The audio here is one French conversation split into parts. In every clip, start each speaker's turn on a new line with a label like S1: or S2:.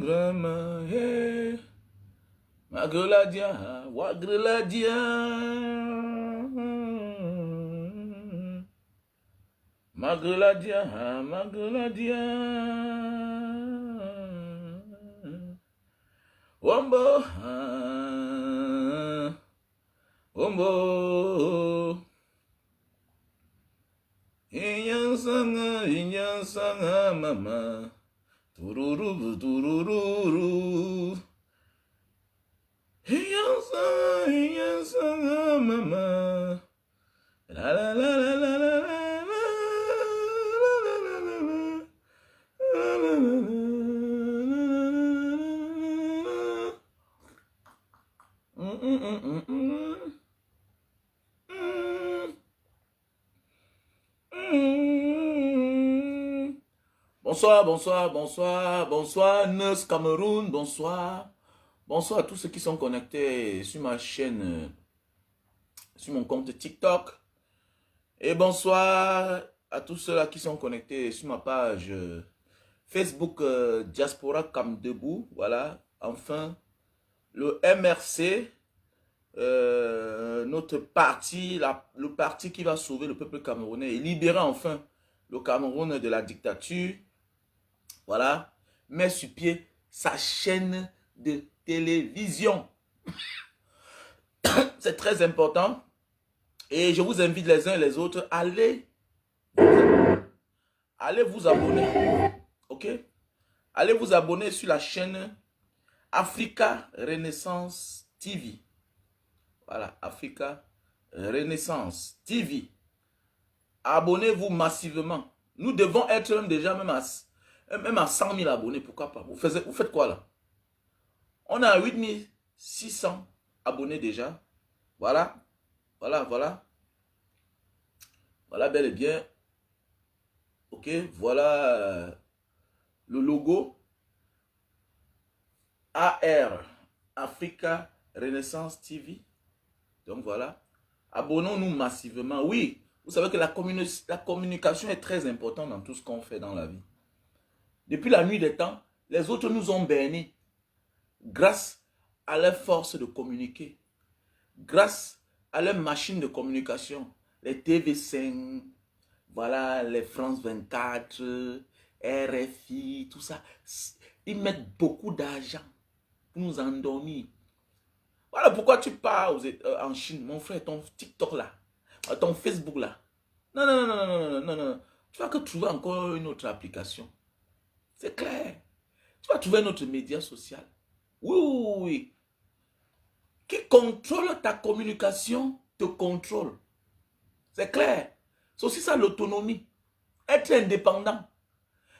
S1: grama, hey. Magladia, Wagladia. Magladia, Magladia. Wombo, Wombo. Inyansanga, mama. Tururu, tururu. Inyansanga, mama. La la la la la la la. Bonsoir, bonsoir, bonsoir, bonsoir, Neus Cameroun, bonsoir. Bonsoir à tous ceux qui sont connectés sur ma chaîne, sur mon compte TikTok. Et bonsoir à tous ceux-là qui sont connectés sur ma page Facebook Diaspora Cam Debout. Voilà, enfin, le MRC, notre parti, le parti qui va sauver le peuple camerounais et libérer enfin le Cameroun de la dictature. Voilà, met sur pied sa chaîne de télévision. C'est très important. Et je vous invite les uns et les autres, allez vous abonner. Ok? Allez vous abonner sur la chaîne Africa Renaissance TV. Voilà, Africa Renaissance TV. Abonnez-vous massivement. Nous devons être déjà même à 100 000 abonnés. Pourquoi pas? Vous faites quoi là? On a 8600 abonnés déjà. Voilà. Voilà, voilà. Voilà, bel et bien. Ok, voilà le logo. AR, Africa Renaissance TV. Donc voilà. Abonnons-nous massivement. Oui, vous savez que la communication est très importante dans tout ce qu'on fait dans la vie. Depuis la nuit des temps, les autres nous ont bernés grâce à leur force de communiquer. Grâce à leur machine de communication. Les TV5, voilà, les France 24, RFI, tout ça. Ils mettent beaucoup d'argent pour nous endormir. Voilà pourquoi tu pars en Chine, mon frère, ton TikTok là, ton Facebook là. Non, non, non, non, non, non, non, non. Tu vas que trouver encore une autre application. C'est clair. Tu vas trouver un autre média social. Oui, oui, oui. Qui contrôle ta communication te contrôle. C'est clair. C'est aussi ça l'autonomie. Être indépendant.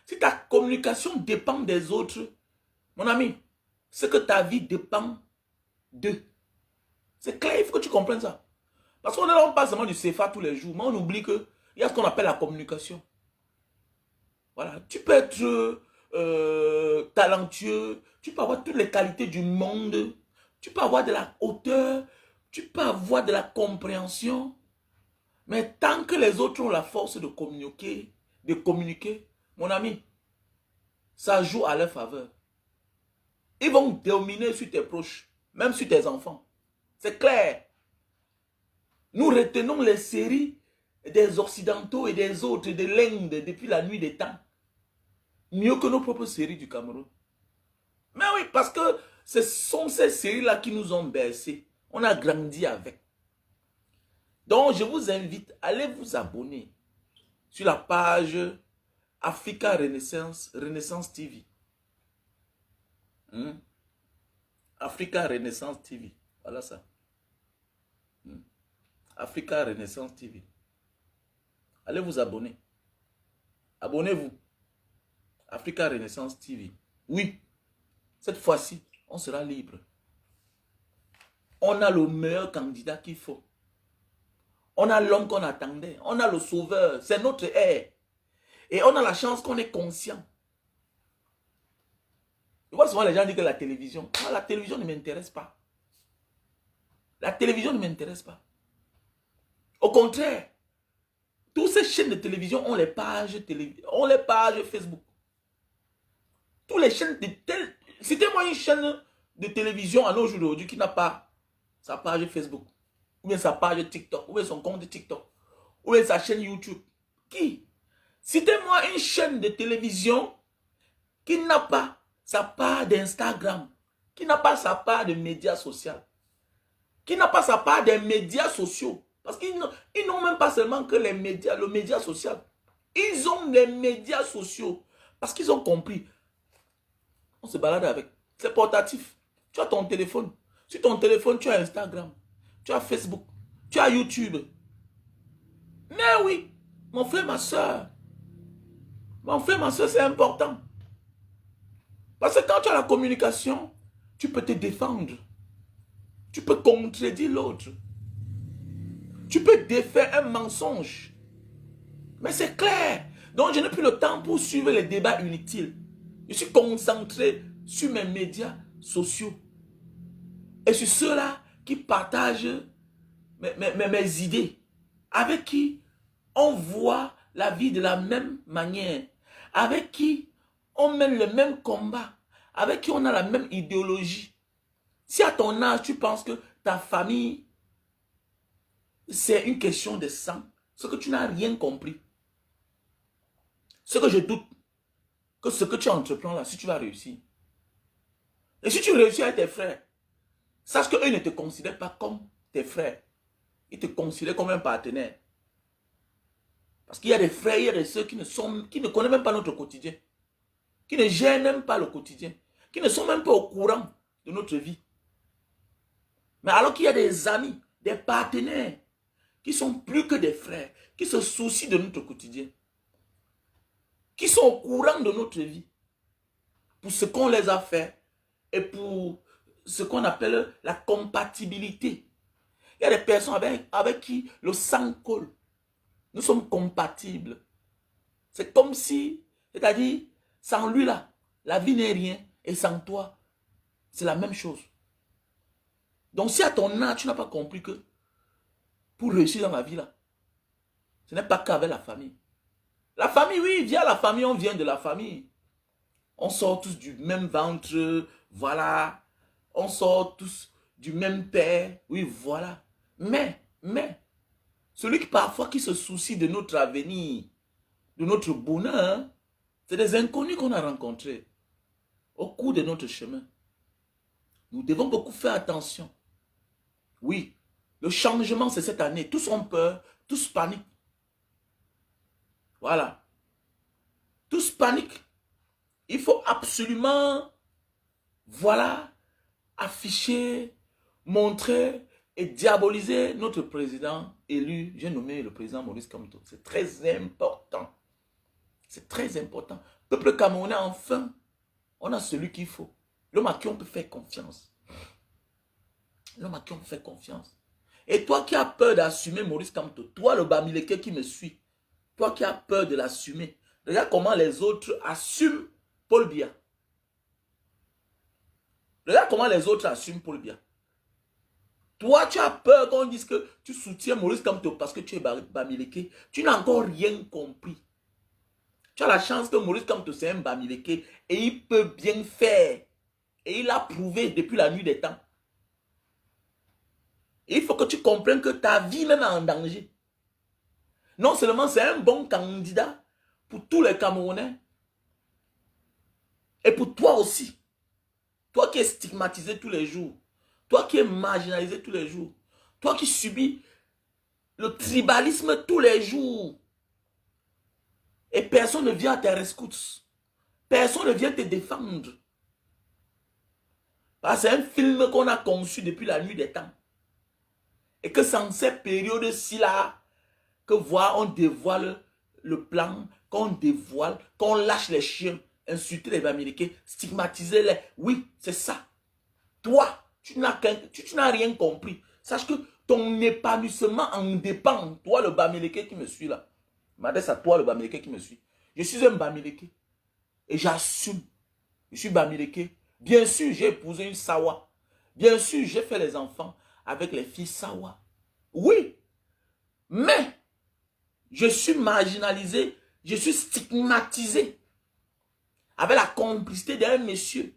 S1: Si ta communication dépend des autres, mon ami, c'est que ta vie dépend d'eux. C'est clair, il faut que tu comprennes ça. Parce qu'on ne parle seulement du CFA tous les jours, mais on oublie qu'il y a ce qu'on appelle la communication. Voilà, tu peux être talentueux, tu peux avoir toutes les qualités du monde, tu peux avoir de la hauteur, tu peux avoir de la compréhension, mais tant que les autres ont la force de communiquer, mon ami, ça joue à leur faveur. Ils vont dominer sur tes proches, même sur tes enfants. C'est clair. Nous retenons les séries des Occidentaux et des autres, de l'Inde, depuis la nuit des temps. Mieux que nos propres séries du Cameroun. Mais oui, parce que ce sont ces séries-là qui nous ont bercés. On a grandi avec. Donc, je vous invite, allez vous abonner sur la page Africa Renaissance TV. Africa Renaissance TV. Voilà ça. Africa Renaissance TV. Allez vous abonner. Abonnez-vous. Africa Renaissance TV. Oui, cette fois-ci, on sera libre. On a le meilleur candidat qu'il faut. On a l'homme qu'on attendait. On a le sauveur. C'est notre air. Et on a la chance qu'on est conscient. Je vois souvent les gens dire que la télévision. Moi, la télévision ne m'intéresse pas. La télévision ne m'intéresse pas. Au contraire, toutes ces chaînes de télévision ont les pages Facebook. Toutes les chaînes de Citez-moi une chaîne de télévision à nos jours d'aujourd'hui qui n'a pas sa page Facebook, ou bien sa page TikTok, ou bien son compte TikTok, ou bien sa chaîne YouTube. Qui? Citez-moi une chaîne de télévision qui n'a pas sa part d'Instagram, qui n'a pas sa part de médias sociaux, qui n'a pas sa part des médias sociaux. Parce qu'ils n'ont même pas seulement que les médias, le média social. Ils ont les médias sociaux. Parce qu'ils ont compris. On se balade avec. C'est portatif. Tu as ton téléphone. Sur ton téléphone, tu as Instagram. Tu as Facebook. Tu as YouTube. Mais oui, mon frère, ma soeur. Mon frère, ma soeur, c'est important. Parce que quand tu as la communication, tu peux te défendre. Tu peux contredire l'autre. Tu peux défaire un mensonge. Mais c'est clair. Donc, je n'ai plus le temps pour suivre les débats inutiles. Je suis concentré sur mes médias sociaux. Et sur ceux-là qui partagent mes idées. Avec qui on voit la vie de la même manière. Avec qui on mène le même combat. Avec qui on a la même idéologie. Si à ton âge, tu penses que ta famille, c'est une question de sang, c'est que tu n'as rien compris. Ce que je doute, que ce que tu entreprends là, si tu vas réussir. Et si tu réussis avec tes frères, sache qu'eux ne te considèrent pas comme tes frères. Ils te considèrent comme un partenaire. Parce qu'il y a des frères, il y a des soeurs qui ne connaissent même pas notre quotidien. Qui ne gèrent même pas le quotidien. Qui ne sont même pas au courant de notre vie. Mais alors qu'il y a des amis, des partenaires, qui sont plus que des frères, qui se soucient de notre quotidien, qui sont au courant de notre vie, pour ce qu'on les a fait et pour ce qu'on appelle la compatibilité. Il y a des personnes avec qui le sang colle. Nous sommes compatibles. C'est comme si, c'est-à-dire, sans lui là, la vie n'est rien, et sans toi, c'est la même chose. Donc si à ton âge, tu n'as pas compris que pour réussir dans la vie là, ce n'est pas qu'avec la famille. La famille, oui, via la famille, on vient de la famille. On sort tous du même ventre, voilà. On sort tous du même père, oui, voilà. Mais, celui qui parfois qui se soucie de notre avenir, de notre bonheur, c'est des inconnus qu'on a rencontrés au cours de notre chemin. Nous devons beaucoup faire attention. Oui, le changement, c'est cette année. Tous ont peur, tous paniquent. Voilà. Tous paniquent. Il faut absolument, voilà, afficher, montrer et diaboliser notre président élu. J'ai nommé le président Maurice Kamto. C'est très important. C'est très important. Peuple camerounais, enfin, on a celui qu'il faut. L'homme à qui on peut faire confiance. L'homme à qui on peut faire confiance. Et toi qui as peur d'assumer Maurice Kamto, toi le Bamileke qui me suit, toi qui as peur de l'assumer, regarde comment les autres assument Paul Biya. Regarde comment les autres assument Paul Biya. Toi, tu as peur qu'on dise que tu soutiens Maurice Kamto parce que tu es Bamileke. Tu n'as encore rien compris. Tu as la chance que Maurice Kamto c'est un Bamileke et il peut bien faire. Et il a prouvé depuis la nuit des temps. Et il faut que tu comprennes que ta vie même est en danger. Non seulement c'est un bon candidat pour tous les Camerounais, et pour toi aussi. Toi qui es stigmatisé tous les jours. Toi qui es marginalisé tous les jours. Toi qui subis le tribalisme tous les jours. Et personne ne vient à tes rescousse. Personne ne vient te défendre. Parce que c'est un film qu'on a conçu depuis la nuit des temps. Et que sans ces périodes-ci là, que voir, on dévoile le plan, qu'on dévoile, qu'on lâche les chiens, insulter les Américains, stigmatiser les... Oui, c'est ça. Toi, tu n'as rien compris. Sache que ton épanouissement en dépend. Toi, le Bamileke qui me suit là. Je m'adresse à toi, le Bamileke qui me suit. Je suis un Bamileke. Et j'assume. Je suis Bamileke. Bien sûr, j'ai épousé une Sawa. Bien sûr, j'ai fait les enfants avec les filles Sawa. Oui. Mais, je suis marginalisé. Je suis stigmatisé. Avec la complicité d'un monsieur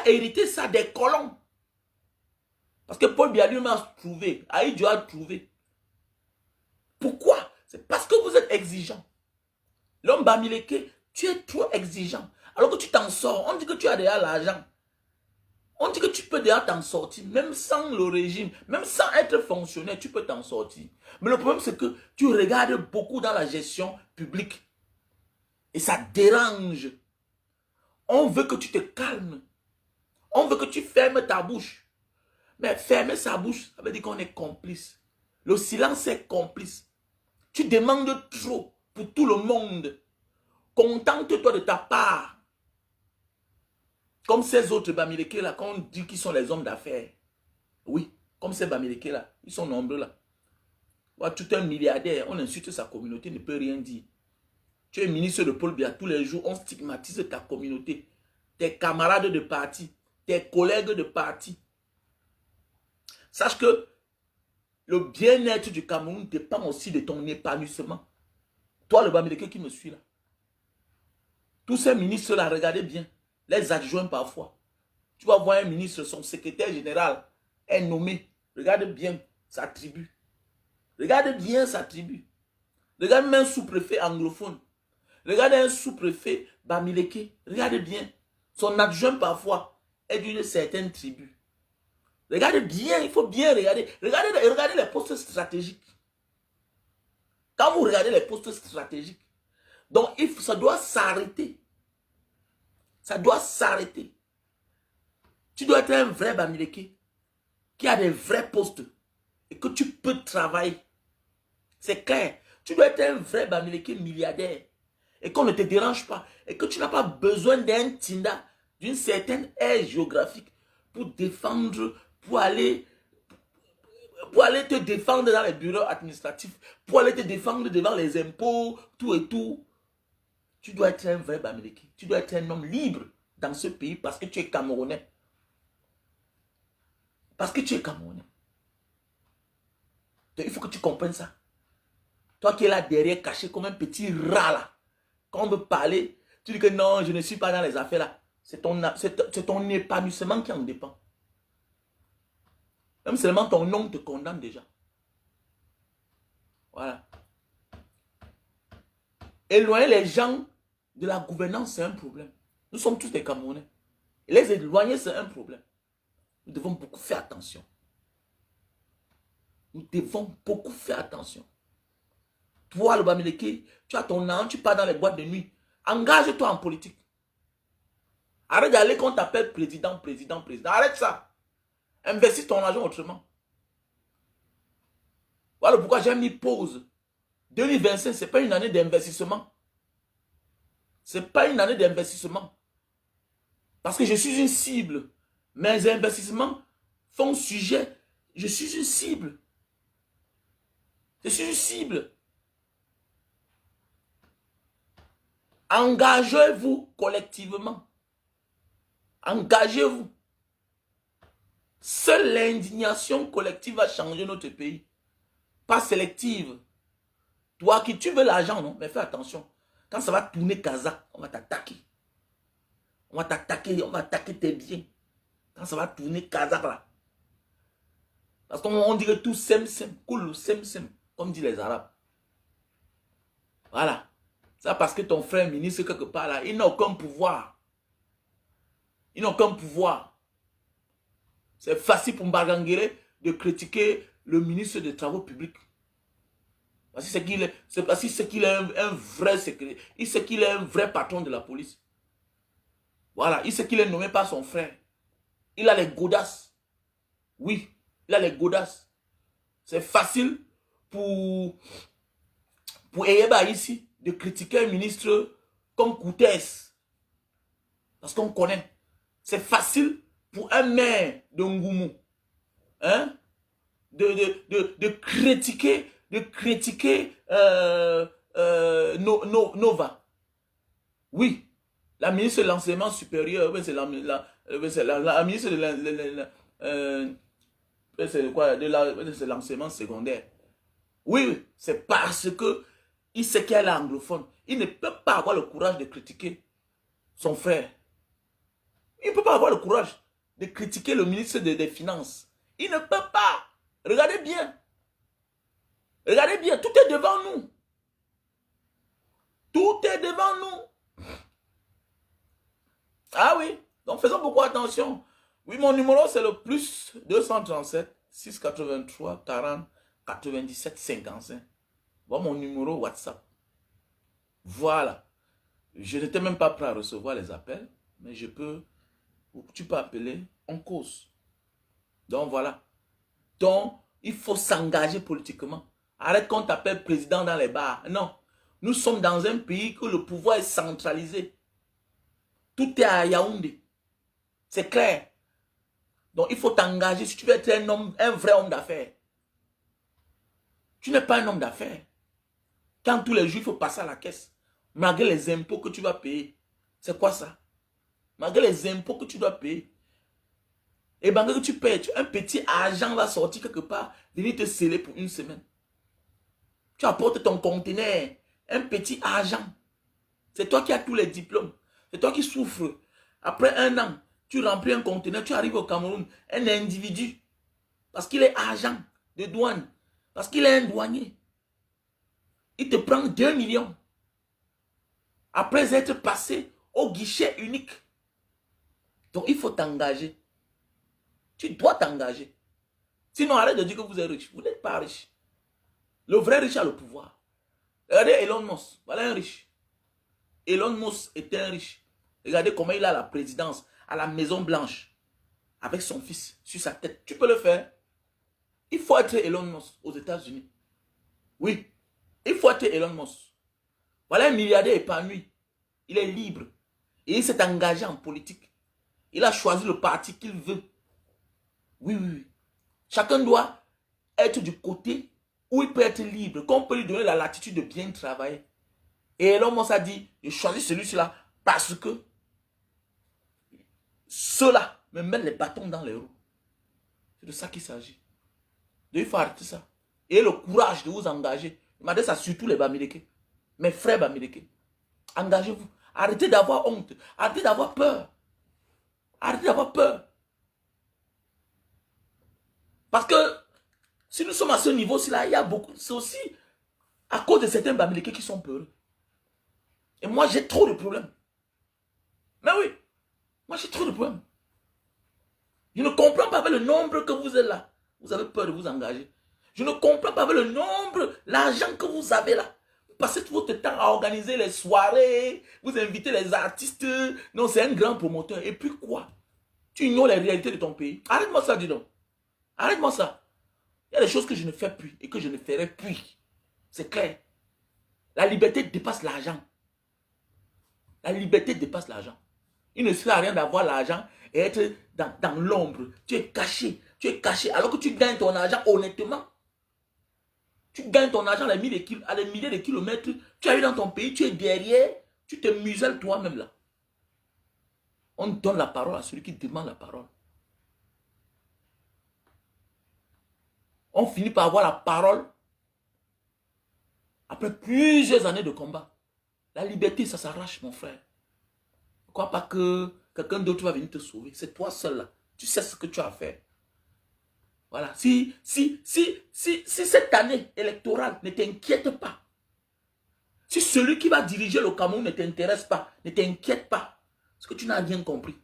S1: hérité ça des colons. Parce que Paul Biya lui a trouvé, Aïdjo a trouvé. Pourquoi? C'est parce que vous êtes exigeant. L'homme Bamileke, tu es trop exigeant. Alors que tu t'en sors, on dit que tu as déjà l'argent. On dit que tu peux déjà t'en sortir, même sans le régime, même sans être fonctionnaire, tu peux t'en sortir. Mais le problème, c'est que tu regardes beaucoup dans la gestion publique. Et ça dérange. On veut que tu te calmes. On veut que tu fermes ta bouche. Mais fermer sa bouche, ça veut dire qu'on est complice. Le silence est complice. Tu demandes trop pour tout le monde. Contente-toi de ta part. Comme ces autres Bamileke là, quand on dit qu'ils sont les hommes d'affaires. Oui, comme ces Bamileke là, ils sont nombreux là. Ouais, tout un milliardaire, on insulte sa communauté, ne peut rien dire. Tu es ministre de Paul Biya, tous les jours, on stigmatise ta communauté, tes camarades de parti, tes collègues de parti. Sache que le bien-être du Cameroun dépend aussi de ton épanouissement. Toi, le Bamileke qui me suis là. Tous ces ministres là, regardez bien. Les adjoints parfois. Tu vas voir un ministre, son secrétaire général est nommé. Regarde bien sa tribu. Regarde bien sa tribu. Regarde même un sous-préfet anglophone. Regarde un sous-préfet Bamileke. Regarde bien. Son adjoint parfois est d'une certaine tribu. Regarde bien, il faut bien regarder. Regardez les postes stratégiques. Quand vous regardez les postes stratégiques, donc ça doit s'arrêter. Ça doit s'arrêter. Tu dois être un vrai Bamileke qui a des vrais postes et que tu peux travailler. C'est clair. Tu dois être un vrai Bamileke milliardaire et qu'on ne te dérange pas et que tu n'as pas besoin d'un Tinda, d'une certaine aire géographique pour défendre, pour aller te défendre dans les bureaux administratifs, pour aller te défendre devant les impôts, tout et tout. Tu dois être un vrai Bamileke. Tu dois être un homme libre dans ce pays parce que tu es Camerounais. Parce que tu es Camerounais. Donc, il faut que tu comprennes ça. Toi qui es là derrière, caché comme un petit rat là. Quand on veut parler, tu dis que non, je ne suis pas dans les affaires là. C'est ton épanouissement qui en dépend. Même seulement ton nom te condamne déjà. Voilà. Éloigner les gens de la gouvernance, c'est un problème. Nous sommes tous des Camerounais. Et les éloigner, c'est un problème. Nous devons beaucoup faire attention. Nous devons beaucoup faire attention. Toi, le Bamileke, tu as ton nom, tu pars dans les boîtes de nuit. Engage-toi en politique. Arrête d'aller quand on t'appelle président. Arrête ça. Investis ton argent autrement. Voilà pourquoi j'ai mis pause. 2025, ce n'est pas une année d'investissement. Ce n'est pas une année d'investissement. Parce que je suis une cible. Mes investissements font sujet. Je suis une cible. Je suis une cible. Engagez-vous collectivement. Engagez-vous. Seule l'indignation collective va changer notre pays. Pas sélective. Toi qui tu veux l'argent, non? Mais fais attention. Quand ça va tourner Kazakh, on va t'attaquer. On va attaquer tes biens. Quand ça va tourner Kazakh là. Parce qu'on dit que tout sem, cool, sem, comme disent les Arabes. Voilà. Ça parce que ton frère ministre quelque part là, il n'a aucun pouvoir. Il n'a aucun pouvoir. C'est facile pour Mbagangere de critiquer le ministre des Travaux publics. Parce que c'est qu'il est un vrai secrétaire. Il sait qu'il est un vrai patron de la police. Voilà, il sait qu'il est nommé par son frère. Il a les godasses. Oui, il a les godasses. C'est facile pour Eyeba ici de critiquer un ministre comme Koutès. Parce qu'on connaît. C'est facile pour un maire de Ngoumou, hein, de critiquer Nova. Oui, la ministre de l'enseignement supérieur, c'est la ministre de l'enseignement secondaire. Oui, c'est parce que il sait qu'elle est anglophone. Il ne peut pas avoir le courage de critiquer son frère. Il ne peut pas avoir le courage de critiquer le ministre des Finances. Il ne peut pas. Regardez bien. Regardez bien, tout est devant nous. Tout est devant nous. Ah oui, donc faisons beaucoup attention. Oui, mon numéro, c'est le plus 237 683 40 97 55. Voilà mon numéro WhatsApp. Voilà. Je n'étais même pas prêt à recevoir les appels, mais tu peux appeler en cause. Donc voilà. Donc, il faut s'engager politiquement. Arrête qu'on t'appelle président dans les bars. Non. Nous sommes dans un pays où le pouvoir est centralisé. Tout est à Yaoundé. C'est clair. Donc, il faut t'engager si tu veux être un vrai homme d'affaires. Tu n'es pas un homme d'affaires. Quand tous les jours, il faut passer à la caisse. Malgré les impôts que tu vas payer. C'est quoi ça? Malgré les impôts que tu dois payer. Et malgré que tu payes, un petit agent va sortir quelque part, venir te sceller pour une semaine. Tu apportes ton conteneur, un petit agent. C'est toi qui as tous les diplômes. C'est toi qui souffres. Après un an, tu remplis un conteneur, tu arrives au Cameroun, un individu, parce qu'il est agent de douane, parce qu'il est un douanier. Il te prend 2 millions. Après être passé au guichet unique. Donc il faut t'engager. Tu dois t'engager. Sinon, arrête de dire que vous êtes riche. Vous n'êtes pas riche. Le vrai riche a le pouvoir. Regardez Elon Musk. Voilà un riche. Elon Musk est un riche. Regardez comment il a la présidence à la Maison Blanche. Avec son fils sur sa tête. Tu peux le faire. Il faut être Elon Musk aux États-Unis. Oui. Il faut être Elon Musk. Voilà un milliardaire épanoui. Il est libre. Et il s'est engagé en politique. Il a choisi le parti qu'il veut. Oui, oui, oui. Chacun doit être du côté où il peut être libre, qu'on peut lui donner la latitude de bien travailler. Et Elon Musk a dit, je choisis celui-là parce que ceux-là me mettent les bâtons dans les roues. C'est de ça qu'il s'agit. Donc il faut arrêter ça. Et le courage de vous engager. Je m'adresse à surtout les Bamileke. Mes frères Bamileke. Engagez-vous. Arrêtez d'avoir honte. Arrêtez d'avoir peur. Arrêtez d'avoir peur. Parce que si nous sommes à ce niveau-ci, là, il y a beaucoup. C'est aussi à cause de certains Bamileke qui sont peureux. Et moi, j'ai trop de problèmes. Mais oui, moi, j'ai trop de problèmes. Je ne comprends pas avec le nombre que vous êtes là. Vous avez peur de vous engager. Je ne comprends pas avec le nombre, l'argent que vous avez là. Vous passez tout votre temps à organiser les soirées, vous invitez les artistes. Non, c'est un grand promoteur. Et puis quoi? Tu ignores les réalités de ton pays. Arrête-moi ça, dis donc. Arrête-moi ça. Il y a des choses que je ne fais plus et que je ne ferai plus. C'est clair. La liberté dépasse l'argent. La liberté dépasse l'argent. Il ne sert à rien d'avoir l'argent et être dans l'ombre. Tu es caché. Tu es caché. Alors que tu gagnes ton argent honnêtement. Tu gagnes ton argent à des milliers de kilomètres. Tu arrives dans ton pays, tu es derrière. Tu te muselles toi-même là. On donne la parole à celui qui demande la parole. On finit par avoir la parole après plusieurs années de combat. La liberté, ça s'arrache, mon frère. Ne crois pas que quelqu'un d'autre va venir te sauver. C'est toi seul là. Tu sais ce que tu as à faire. Voilà. Si cette année électorale ne t'inquiète pas, si celui qui va diriger le Cameroun ne t'intéresse pas, ne t'inquiète pas, parce que tu n'as rien compris.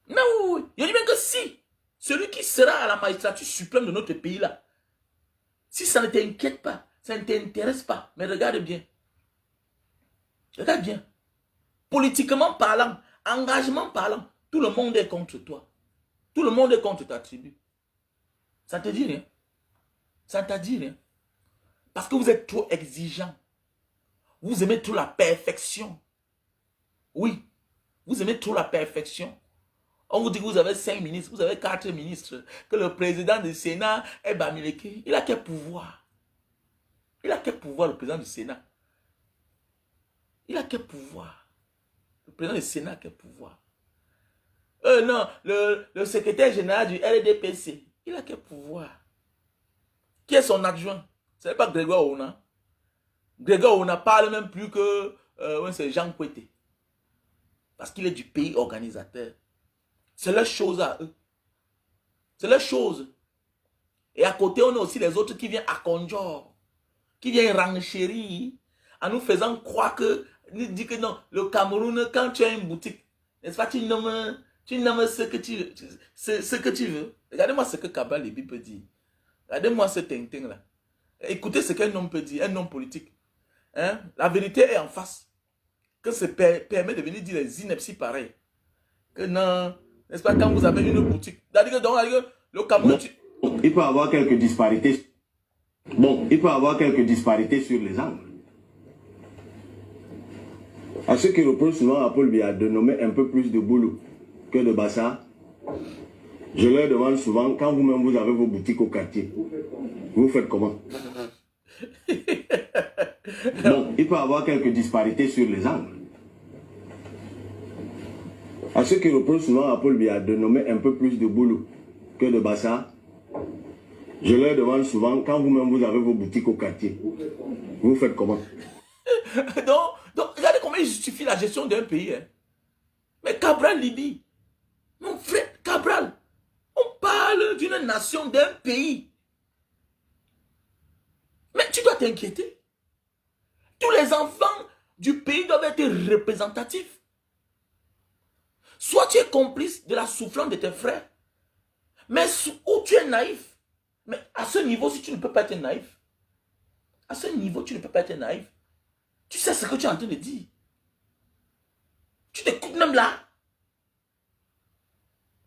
S1: Mais oui, je dis bien que si celui qui sera à la magistrature suprême de notre pays là, si ça ne t'inquiète pas, ça ne t'intéresse pas, mais regarde bien. Regarde bien. Politiquement parlant, engagement parlant, tout le monde est contre toi. Tout le monde est contre ta tribu. Ça ne te dit rien. Ça ne t'a dit rien. Parce que vous êtes trop exigeant. Vous aimez trop la perfection. Oui, vous aimez trop la perfection. On vous dit que vous avez 5 ministres, vous avez 4 ministres, que le président du Sénat est Bamileke. Il a quel pouvoir? Il a quel pouvoir, le président du Sénat? Il a quel pouvoir? Le président du Sénat a quel pouvoir? Non, le secrétaire général du RDPC, il a quel pouvoir? Qui est son adjoint? Ce n'est pas Grégoire Ouna. Grégoire Ouna parle même plus que c'est Jean Kouete. Parce qu'il est du pays organisateur. C'est leur chose à eux. C'est leur chose. Et à côté, on a aussi les autres qui viennent à Conjor, qui viennent renchérir en nous faisant croire que, nous dit que non, le Cameroun, quand tu as une boutique, n'est-ce pas, tu nommes ce que tu veux. Regardez-moi ce que Cabral Libi peut dire. Regardez-moi ce tintin-là. Écoutez ce qu'un homme peut dire, un homme politique. Hein? La vérité est en face. Que ça permet de venir dire les inepties pareilles. Que non, n'est-ce pas, quand vous avez une boutique. C'est-à-dire que le Cameroun...
S2: Il peut y avoir quelques disparités. Bon, il peut y avoir quelques disparités sur les angles. À ceux qui reprochent souvent à Paul Biya de nommer un peu plus de boulot que de Bassa, je leur demande souvent, quand vous-même vous avez vos boutiques au quartier, vous faites comment? Bon, il peut y avoir quelques disparités sur les angles. À ceux qui reprochent souvent à Paul Biya de nommer un peu plus de boulot que de Bassa, je leur demande souvent, quand vous-même vous avez vos boutiques au quartier, vous faites comment?
S1: donc, regardez comment il justifie la gestion d'un pays. Hein. Mais Cabral Libi, mon frère Cabral, on parle d'une nation, d'un pays. Mais tu dois t'inquiéter. Tous les enfants du pays doivent être représentatifs. Soit tu es complice de la souffrance de tes frères, mais ou tu es naïf. Mais à ce niveau, si tu ne peux pas être naïf, à ce niveau, tu ne peux pas être naïf. Tu sais ce que tu es en train de dire. Tu t'écoutes même là.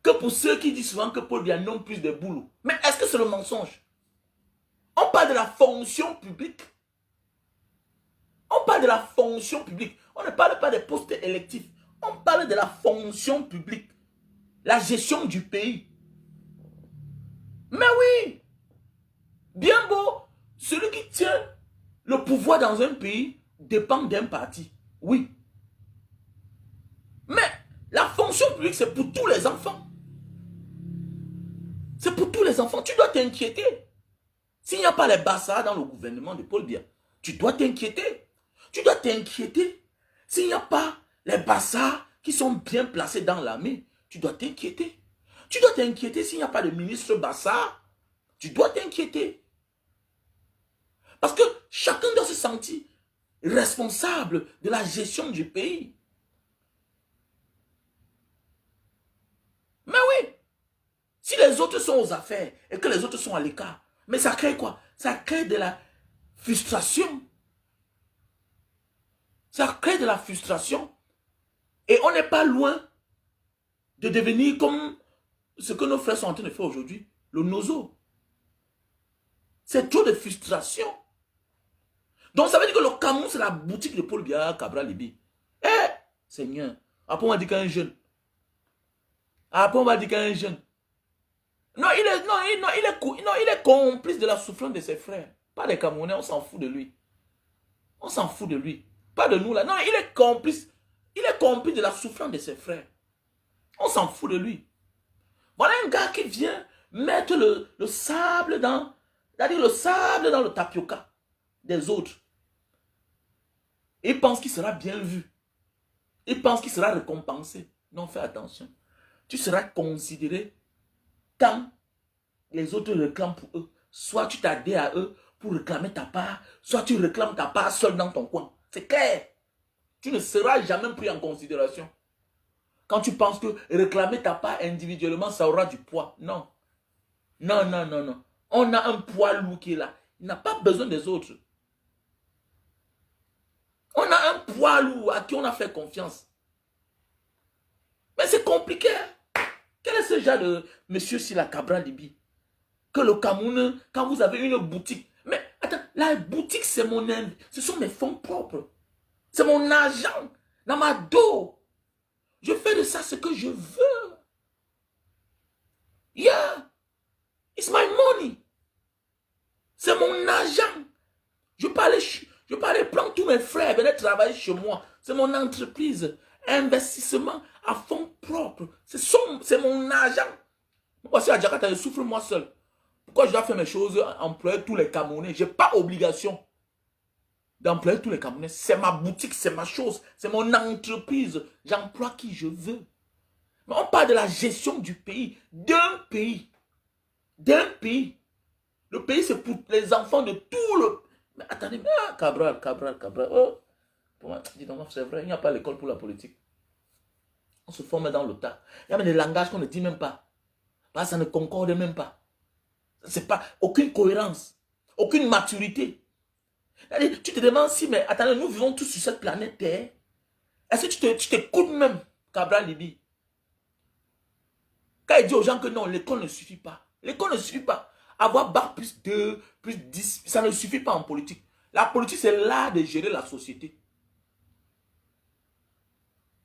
S1: Que pour ceux qui disent souvent que Paul Biya non plus de boulot. Mais est-ce que c'est le mensonge? On parle de la fonction publique. On parle de la fonction publique. On ne parle pas des postes électifs. On parle de la fonction publique. La gestion du pays. Mais oui. Bien beau, celui qui tient le pouvoir dans un pays dépend d'un parti. Oui. Mais la fonction publique, c'est pour tous les enfants. C'est pour tous les enfants. Tu dois t'inquiéter. S'il n'y a pas les Bassa dans le gouvernement de Paul Biya, tu dois t'inquiéter. Tu dois t'inquiéter. S'il n'y a pas les Bassa qui sont bien placés dans l'armée, tu dois t'inquiéter. Tu dois t'inquiéter s'il n'y a pas de ministre Bassa. Tu dois t'inquiéter. Parce que chacun doit se sentir responsable de la gestion du pays. Mais oui, si les autres sont aux affaires et que les autres sont à l'écart, mais ça crée quoi? Ça crée de la frustration. Ça crée de la frustration. Et on n'est pas loin de devenir comme ce que nos frères sont en train de faire aujourd'hui, le nozo. C'est trop de frustration. Donc ça veut dire que le Cameroun, c'est la boutique de Paul Biya Cabral Libi. Eh, Seigneur, après on va dire qu'un jeune. Après on va dire qu'un jeune. Non, il est complice de la souffrance de ses frères. Pas des Camerounais, on s'en fout de lui. On s'en fout de lui. Pas de nous là. Non, il est complice. Il est complice de la souffrance de ses frères. On s'en fout de lui. Voilà un gars qui vient mettre le sable dans... C'est-à-dire le sable dans le tapioca des autres. Il pense qu'il sera bien vu. Il pense qu'il sera récompensé. Non, fais attention. Tu seras considéré quand les autres réclament pour eux. Soit tu t'adhères à eux pour réclamer ta part, soit tu réclames ta part seul dans ton coin. C'est clair. Tu ne seras jamais pris en considération. Quand tu penses que réclamer ta part individuellement, ça aura du poids. Non. Non, non, non, non. On a un poids lourd qui est là. Il n'a pas besoin des autres. On a un poids lourd à qui on a fait confiance. Mais c'est compliqué. Quel est ce genre de monsieur Sila Cabral Libi? Que le Cameroun, quand vous avez une boutique. Mais attends, la boutique, c'est mon aide. Ce sont mes fonds propres. C'est mon argent. Dans ma dos. Je fais de ça ce que je veux. Yeah. It's my money. C'est mon argent. Je peux aller prendre tous mes frères, venir travailler chez moi. C'est mon entreprise. Investissement à fonds propres. C'est mon argent. Moi, si à Jakarta, je souffre moi seul. Pourquoi je dois faire mes choses, employer tous les Camerounais? Je n'ai pas obligation. d'employer tous les Camerounais. C'est ma boutique, c'est ma chose, c'est mon entreprise. J'emploie qui je veux. Mais on parle de la gestion du pays, d'un pays. D'un pays. Le pays, c'est pour les enfants de tout le... Mais attendez, mais Cabral. Oh. Dis donc, c'est vrai, il n'y a pas l'école pour la politique. On se forme dans le tas. Il y a même des langages qu'on ne dit même pas. Parce que ça ne concorde même pas. C'est pas aucune cohérence, aucune maturité. Tu te demandes si, mais attendez, nous vivons tous sur cette planète Terre. Est-ce que tu t'écoutes même, Cabral Libi? Quand il dit aux gens que non, l'école ne suffit pas. L'école ne suffit pas. Avoir bac plus 2, plus 10, ça ne suffit pas en politique. La politique, c'est l'art de gérer la société.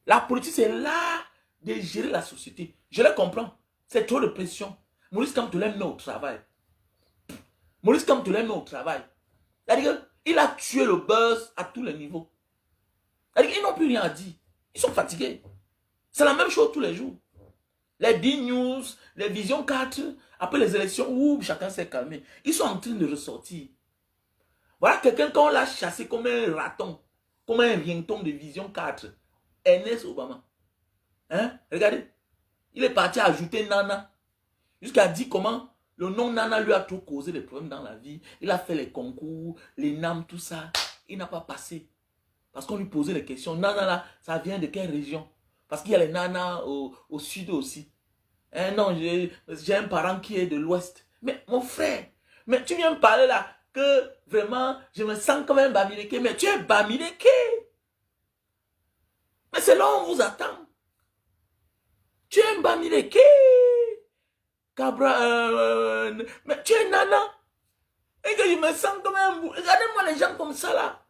S1: La politique, c'est l'art de gérer la société. Je le comprends. C'est trop de pression. Maurice Kamto met au travail. Maurice Kamto met au travail. Il a tué le buzz à tous les niveaux. Ils n'ont plus rien à dire. Ils sont fatigués. C'est la même chose tous les jours. Les D-News, les Vision 4, après les élections, chacun s'est calmé. Ils sont en train de ressortir. Voilà quelqu'un qu'on l'a chassé comme un raton, comme un rienton de Vision 4. Ernest Obama. Hein? Regardez. Il est parti ajouter Nana. Jusqu'à dire comment le nom Nana lui a trop causé des problèmes dans la vie. Il a fait les concours, les NAM, tout ça. Il n'a pas passé. Parce qu'on lui posait les questions. Nana là, ça vient de quelle région? Parce qu'il y a les nanas au sud aussi. Hein, non, j'ai un parent qui est de l'ouest. Mais mon frère, mais tu viens me parler là que vraiment, je me sens comme un Bamileke. Mais tu es Bamileke. Mais c'est là où on vous attend. Tu es un Bamileke. Cabra, mais tu es nana. Et que je me sens comme un... Regardez-moi les gens comme ça là.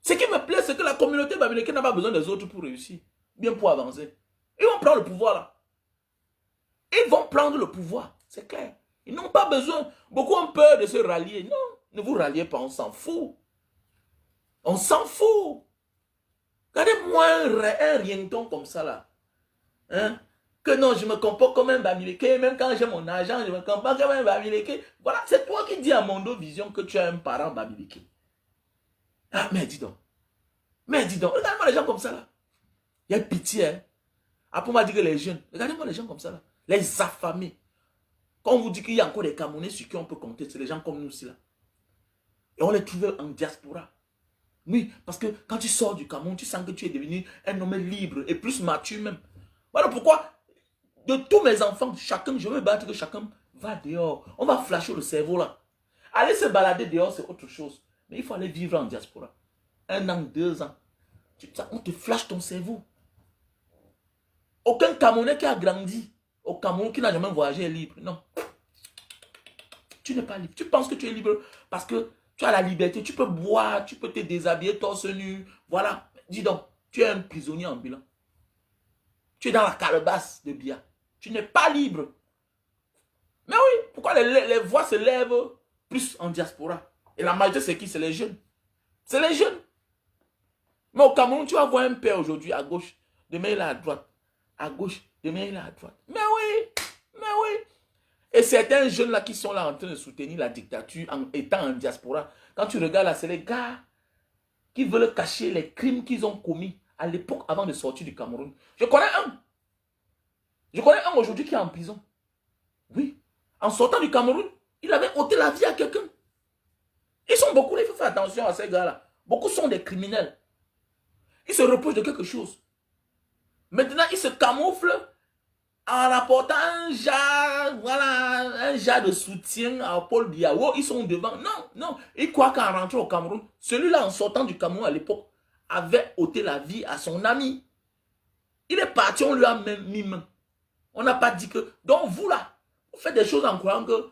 S1: Ce qui me plaît, c'est que la communauté Bamileke n'a pas besoin des autres pour réussir. Bien pour avancer. Ils vont prendre le pouvoir là. Ils vont prendre le pouvoir. C'est clair. Ils n'ont pas besoin. Beaucoup ont peur de se rallier. Non, ne vous ralliez pas, on s'en fout. On s'en fout. Regardez-moi un rienton comme ça là. Hein? Que non, je me comporte comme un Bamileke. Même quand j'ai mon argent, je me comporte comme un Bamileke. Voilà, c'est toi qui dis à Mondo Vision que tu as un parent Bamileke. Ah, mais dis donc. Mais dis donc, regarde-moi les gens comme ça là. Il y a pitié, hein. Après, on m'a dit que les jeunes, regardez-moi les gens comme ça là. Les affamés. Quand on vous dit qu'il y a encore des Camerounais sur qui on peut compter, c'est les gens comme nous aussi là. Et on les trouve en diaspora. Oui, parce que quand tu sors du Cameroun, tu sens que tu es devenu un homme libre et plus mature même. Voilà pourquoi, de tous mes enfants, chacun, je veux battre que chacun va dehors. On va flasher le cerveau là. Aller se balader dehors, c'est autre chose. Mais il faut aller vivre en diaspora. 1 an, 2 ans. On te flash ton cerveau. Aucun Camerounais qui a grandi au Cameroun, qui n'a jamais voyagé est libre. Non. Tu n'es pas libre. Tu penses que tu es libre parce que tu as la liberté. Tu peux boire, tu peux te déshabiller torse nu. Voilà. Dis donc, tu es un prisonnier ambulant. Tu es dans la calebasse de Bia. Tu n'es pas libre. Mais oui, pourquoi les voix se lèvent plus en diaspora? Et la majorité, c'est qui? C'est les jeunes. C'est les jeunes. Mais au Cameroun, tu vas voir un père aujourd'hui à gauche. Demain, il est à droite. À gauche, demain, il est à droite. Mais oui, mais oui. Et certains jeunes là qui sont là en train de soutenir la dictature en étant en diaspora. Quand tu regardes là, c'est les gars qui veulent cacher les crimes qu'ils ont commis à l'époque avant de sortir du Cameroun. Je connais un. Je connais un aujourd'hui qui est en prison. Oui. En sortant du Cameroun, il avait ôté la vie à quelqu'un. Ils sont beaucoup, il faut faire attention à ces gars-là. Beaucoup sont des criminels. Ils se reprochent de quelque chose. Maintenant, ils se camouflent en apportant un jar, voilà, un jar de soutien à Paul Biya. Oh, ils sont devant. Non, non. Ils croient qu'en rentrant au Cameroun, celui-là, en sortant du Cameroun à l'époque, avait ôté la vie à son ami. Il est parti, on lui a même mis main. On n'a pas dit que... Donc, vous là, vous faites des choses en croyant que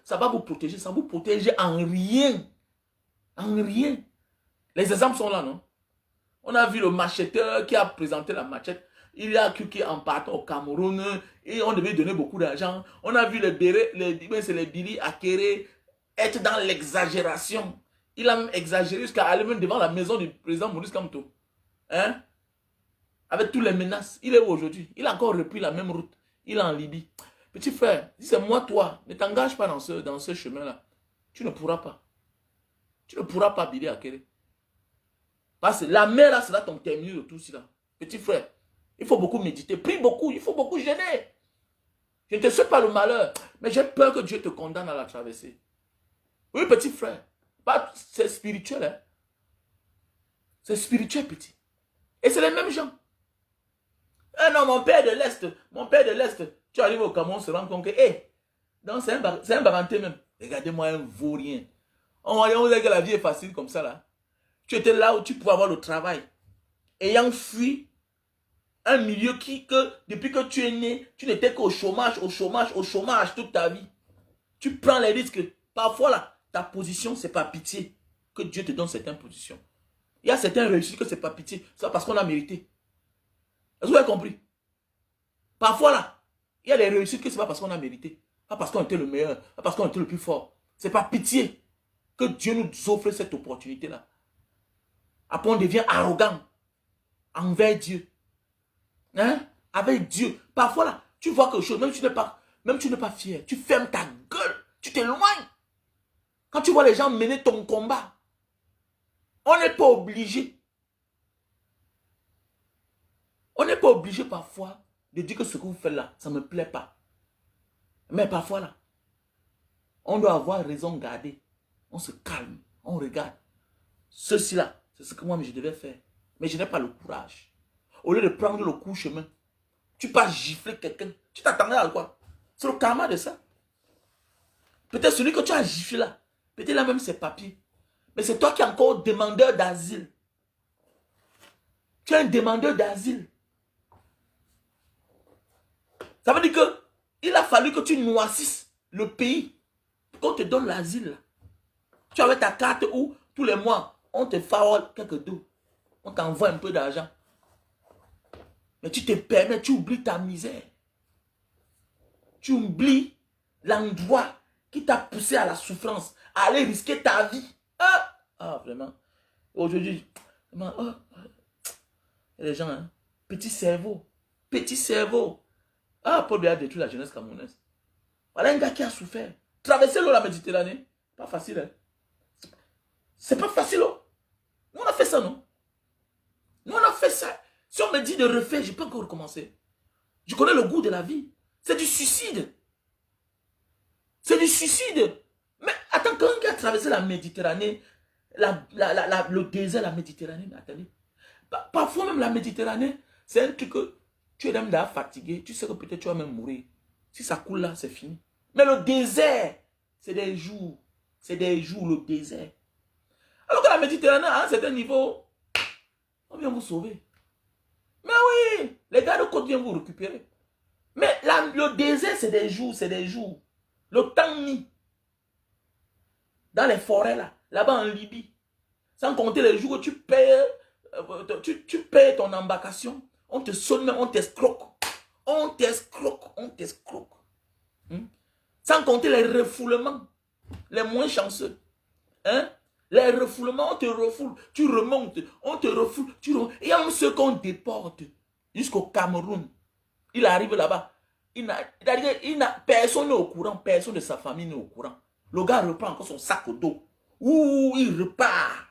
S1: ça va vous protéger. Ça vous protège en rien. En rien. Les exemples sont là, non? On a vu le macheteur qui a présenté la machette. Il a cru qu'en partant au Cameroun, et on devait donner beaucoup d'argent. On a vu les Billy Akere être dans l'exagération. Il a même exagéré jusqu'à aller même devant la maison du président Maurice Kamto. Hein? Avec toutes les menaces. Il est où aujourd'hui? Il a encore repris la même route. Il est en Libye. Petit frère, si c'est moi, toi, ne t'engage pas dans ce chemin-là. Tu ne pourras pas. Tu ne pourras pas bider à Kéré. Parce que la mer là sera ton terminus de tout cela. Petit frère, il faut beaucoup méditer. Prie beaucoup, il faut beaucoup gêner. Je ne te souhaite pas le malheur, mais j'ai peur que Dieu te condamne à la traverser. Oui, petit frère. C'est spirituel, hein. C'est spirituel, petit. Et c'est les mêmes gens. Ah non, mon père de l'Est, tu arrives au Cameroun, on se rend compte que, donc c'est un baranté même. Regardez-moi un vaurien. On dirait que la vie est facile comme ça, là. Tu étais là où tu pouvais avoir le travail. Ayant fui un milieu que, depuis que tu es né, tu n'étais qu'au chômage, au chômage toute ta vie. Tu prends les risques. Parfois, là, ta position, c'est pas pitié que Dieu te donne certaines positions. Il y a certaines réussites que c'est pas pitié. C'est parce qu'on a mérité. Est-ce que vous avez compris? Parfois, là, il y a des réussites que c'est pas parce qu'on a mérité. Pas parce qu'on était le meilleur. Pas parce qu'on était le plus fort. C'est pas pitié que Dieu nous offre cette opportunité-là. Après, on devient arrogant envers Dieu. Hein? Avec Dieu. Parfois, là, tu vois quelque chose, même tu n'es pas fier. Tu fermes ta gueule. Tu t'éloignes. Quand tu vois les gens mener ton combat, on n'est pas obligé. On n'est pas obligé parfois de dire que ce que vous faites là, ça ne me plaît pas. Mais parfois là, on doit avoir raison garder. On se calme, on regarde. Ceci là, c'est ce que moi je devais faire. Mais je n'ai pas le courage. Au lieu de prendre le court chemin, tu pas gifler quelqu'un. Tu t'attendais à quoi? C'est le karma de ça. Peut-être celui que tu as giflé là, peut-être là même ses papiers. Mais c'est toi qui es encore demandeur d'asile. Tu es un demandeur d'asile. Ça veut dire que il a fallu que tu noircisses le pays pour qu'on te donne l'asile. Tu avais ta carte où tous les mois, on te farole quelques dos. On t'envoie un peu d'argent. Mais tu te permets, tu oublies ta misère. Tu oublies l'endroit qui t'a poussé à la souffrance, à aller risquer ta vie. Vraiment. Aujourd'hui, vraiment, les gens, hein, petit cerveau. Petit cerveau. Paul Biya a détruit la jeunesse camerounaise. Voilà un gars qui a souffert. Traverser l'eau la Méditerranée, pas facile. Hein? C'est pas facile. Oh. Nous on a fait ça, non? Nous on a fait ça. Si on me dit de refaire, je peux encore recommencer. Je connais le goût de la vie. C'est du suicide. C'est du suicide. Mais attends, quand un gars a traversé la Méditerranée, le désert, la Méditerranée, mais attendez. Parfois même la Méditerranée, c'est un truc que tu es même là fatigué, tu sais que peut-être tu vas même mourir. Si ça coule là, c'est fini. Mais le désert, c'est des jours. C'est des jours, le désert. Alors que la Méditerranée, à un certain niveau, on vient vous sauver. Mais oui, les gars de côte viennent vous récupérer. Mais là, le désert, c'est des jours, c'est des jours. Le temps mis. Dans les forêts là, là-bas en Libye. Sans compter les jours où tu payes, tu payes ton embarcation. On te sonne, on t'escroque. On t'escroque, on t'escroque. Sans compter les refoulements. Les moins chanceux. Hein? Les refoulements, on te refoule. Tu remontes, on te refoule. Il y a même ceux qu'on déporte jusqu'au Cameroun. Il arrive là-bas. Personne n'est au courant. Personne de sa famille n'est au courant. Le gars reprend encore son sac au dos. Ouh, il repart.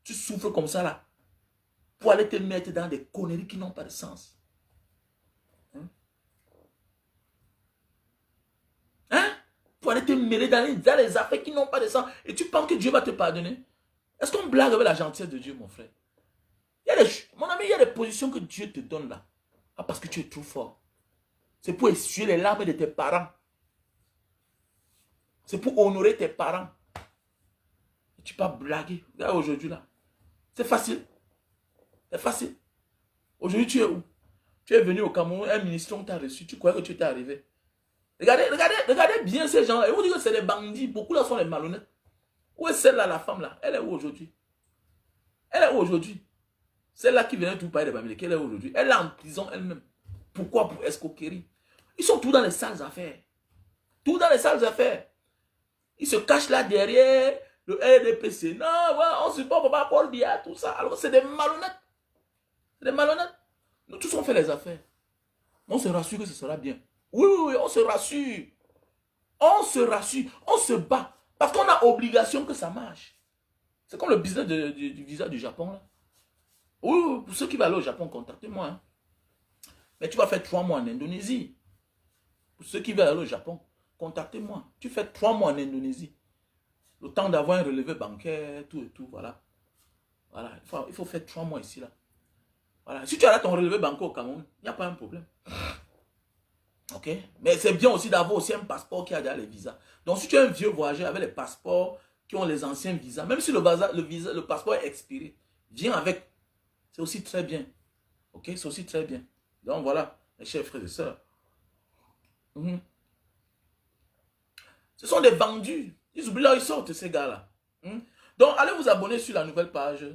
S1: Tu souffres comme ça là. Pour aller te mettre dans des conneries qui n'ont pas de sens. Hein? Pour aller te mêler dans les affaires qui n'ont pas de sens. Et tu penses que Dieu va te pardonner? Est-ce qu'on blague avec la gentillesse de Dieu, mon frère? Mon ami, il y a des positions que Dieu te donne là. Parce que tu es trop fort. C'est pour essuyer les larmes de tes parents. C'est pour honorer tes parents. Et tu peux pas blaguer. Regarde aujourd'hui là. C'est facile. C'est facile. Aujourd'hui, tu es où? Tu es venu au Cameroun, un ministre, on t'a reçu. Tu croyais que tu étais arrivé. Regardez bien ces gens-là. Et vous dites que c'est des bandits. Beaucoup là sont les malhonnêtes. Où est celle-là, la femme là? Elle est où aujourd'hui? Elle est où aujourd'hui? Celle-là qui venait tout parler de Bamileke, elle est où aujourd'hui? Elle est en prison elle-même. Pourquoi? Pour escroquerie. Ils sont tous dans les sales affaires. Tout dans les sales affaires. Ils se cachent là derrière le RDPC. Non, ouais, on supporte pas Paul Biya, tout ça. Alors c'est des malhonnêtes. C'est des malhonnêtes. Nous tous on fait les affaires. On se rassure que ce sera bien. Oui, on se rassure. On se rassure. On se bat. Parce qu'on a obligation que ça marche. C'est comme le business du visa du Japon. Là. Oui, pour ceux qui veulent aller au Japon, contactez-moi. Hein. Mais tu vas faire 3 mois en Indonésie. Pour ceux qui veulent aller au Japon, contactez-moi. Tu fais 3 mois en Indonésie. Le temps d'avoir un relevé bancaire, tout et tout, voilà. Voilà, il faut faire 3 mois ici, là. Voilà. Si tu as là ton relevé bancaire au Cameroun, il n'y a pas un problème. Ok? Mais c'est bien aussi d'avoir aussi un passeport qui a déjà les visas. Donc, si tu es un vieux voyageur avec les passeports qui ont les anciens visas, même si le passeport est expiré, viens avec. C'est aussi très bien. Ok? C'est aussi très bien. Donc, voilà, mes chers frères et sœurs. Ce sont des vendus. Ils oublient là, ils sortent, ces gars-là. Donc, allez vous abonner sur la nouvelle page.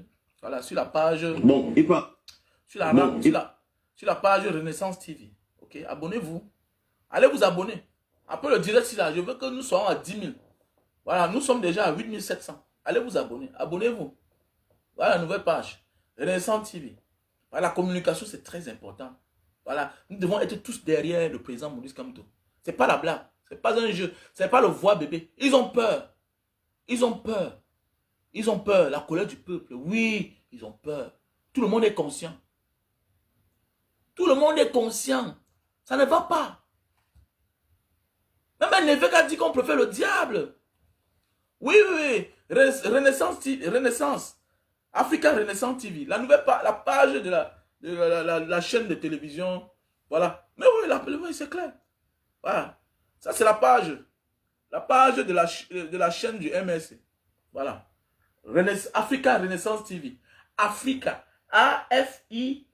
S1: Voilà, sur la page.
S2: Bon, il pas.
S1: Sur la page Renaissance TV. Ok, abonnez-vous. Allez vous abonner. Après le direct, là, je veux que nous soyons à 10 000. Voilà, nous sommes déjà à 8 700. Allez vous abonner. Abonnez-vous. Voilà la nouvelle page. Renaissance TV. Voilà, la communication, c'est très important. Voilà, nous devons être tous derrière le président Maurice Kamto. C'est pas la blague. C'est pas un jeu. C'est pas le voix bébé. Ils ont peur. Ils ont peur. Ils ont peur. La colère du peuple. Oui, ils ont peur. Tout le monde est conscient. Tout le monde est conscient. Ça ne va pas. Même un évêque a dit qu'on préfère le diable. Oui, oui, oui. Renaissance. Africa Renaissance TV. La nouvelle la page de la chaîne de télévision. Voilà. Mais oui, c'est clair. Voilà. Ça, c'est la page. La page de la chaîne du MSC. Voilà. Africa Renaissance TV. Africa. A-F-I-A-F-R-I-C-A.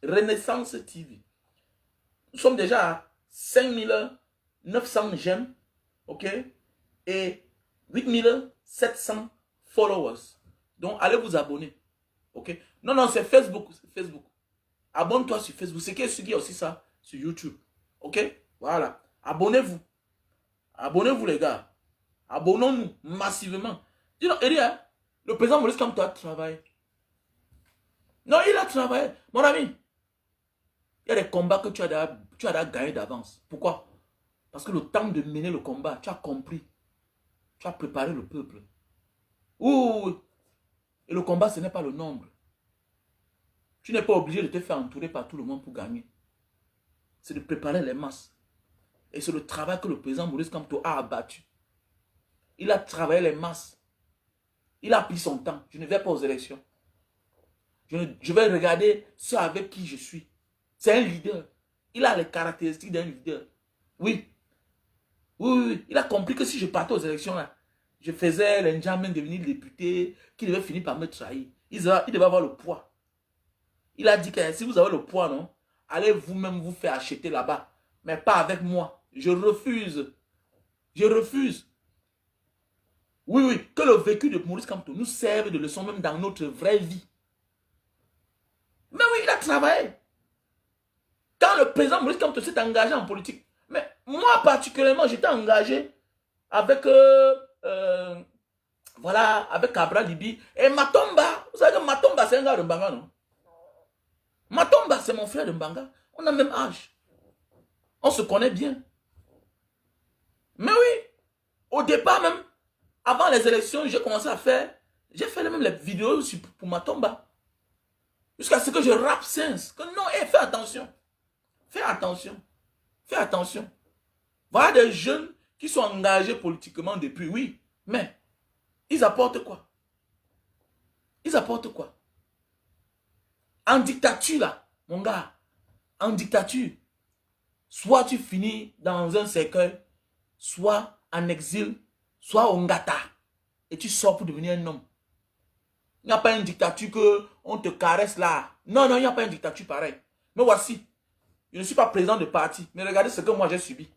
S1: Renaissance TV. Nous sommes déjà à 5900 j'aime. OK? Et 8700 followers. Donc, allez vous abonner. OK? Non, non, c'est Facebook. Facebook. Abonne-toi sur Facebook. C'est qui est aussi ça sur YouTube. OK? Voilà. Abonnez-vous. Abonnez-vous, les gars. Abonnons-nous massivement. Dis-donc, Elia, le président Maurice Kamto a travaillé. Non, il a travaillé. Mon ami, il y a des combats que tu as gagné d'avance. Pourquoi? Parce que le temps de mener le combat, tu as compris. Tu as préparé le peuple. Ouh. Et le combat, ce n'est pas le nombre. Tu n'es pas obligé de te faire entourer par tout le monde pour gagner. C'est de préparer les masses. Et c'est le travail que le président Maurice Kamto a abattu. Il a travaillé les masses. Il a pris son temps. Je ne vais pas aux élections. Je vais regarder ceux avec qui je suis. C'est un leader. Il a les caractéristiques d'un leader. Oui. Oui. Il a compris que si je partais aux élections, là, je faisais l'enjamin devenir député, qu'il devait finir par me trahir. Il devait avoir le poids. Il a dit que si vous avez le poids, non, allez vous-même vous faire acheter là-bas. Mais pas avec moi. Je refuse. Je refuse. Oui. Que le vécu de Maurice Kamto nous serve de leçon même dans notre vraie vie. Mais oui, il a travaillé. Quand le président Maurice Kamto s'est engagé en politique, mais moi particulièrement, j'étais engagé avec, voilà, avec Cabral Libi et Matomba. Vous savez que Matomba, c'est un gars de Mbanga, non? Matomba, c'est mon frère de Mbanga. On a le même âge. On se connaît bien. Mais oui, au départ même, avant les élections, j'ai commencé à faire, j'ai fait même les vidéos pour Matomba. Jusqu'à ce que je rappe Sens. Que non, fais attention. Fais attention. Fais attention. Voilà des jeunes qui sont engagés politiquement depuis, oui. Mais, ils apportent quoi? Ils apportent quoi? En dictature, là, mon gars. En dictature. Soit tu finis dans un cercueil, soit en exil, soit au Ngata. Et tu sors pour devenir un homme. Il n'y a pas une dictature qu'on te caresse là. Non, il n'y a pas une dictature pareille. Mais voici, je ne suis pas président de parti. Mais regardez ce que moi j'ai subi.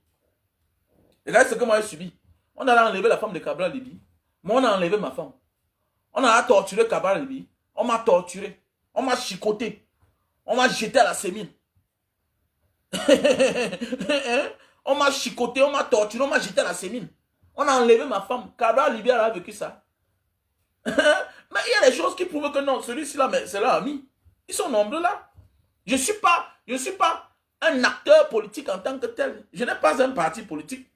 S1: Regardez ce que moi j'ai subi. On a enlevé la femme de Cabral Libi. Moi, on a enlevé ma femme. On a torturé Cabral Libi. On m'a torturé. On m'a chicoté. On m'a jeté à la sémine. On m'a chicoté, on m'a torturé, on m'a jeté à la sémine. On a enlevé ma femme. Cabral Libi a vécu ça. Mais il y a des choses qui prouvent que non, celui-ci là, c'est leur ami. Ils sont nombreux là. Je ne suis pas un acteur politique en tant que tel. Je n'ai pas un parti politique.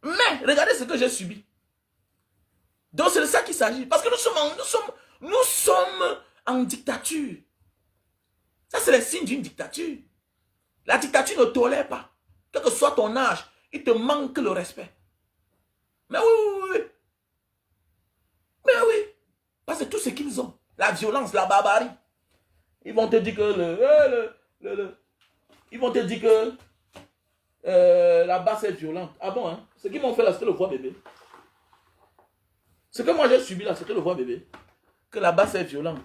S1: Mais regardez ce que j'ai subi. Donc c'est de ça qu'il s'agit. Parce que nous sommes en dictature. Ça, c'est le signe d'une dictature. La dictature ne tolère pas. Quel que soit ton âge, il te manque le respect. Mais oui. Mais oui. Parce que tout ce qu'ils ont, la violence, la barbarie, ils vont te dire que ils vont te dire que la basse est violente. Ah bon, hein? Ce qu'ils m'ont fait là, c'était le voix bébé. Ce que moi j'ai subi là, c'était le voix bébé. Que la basse est violente.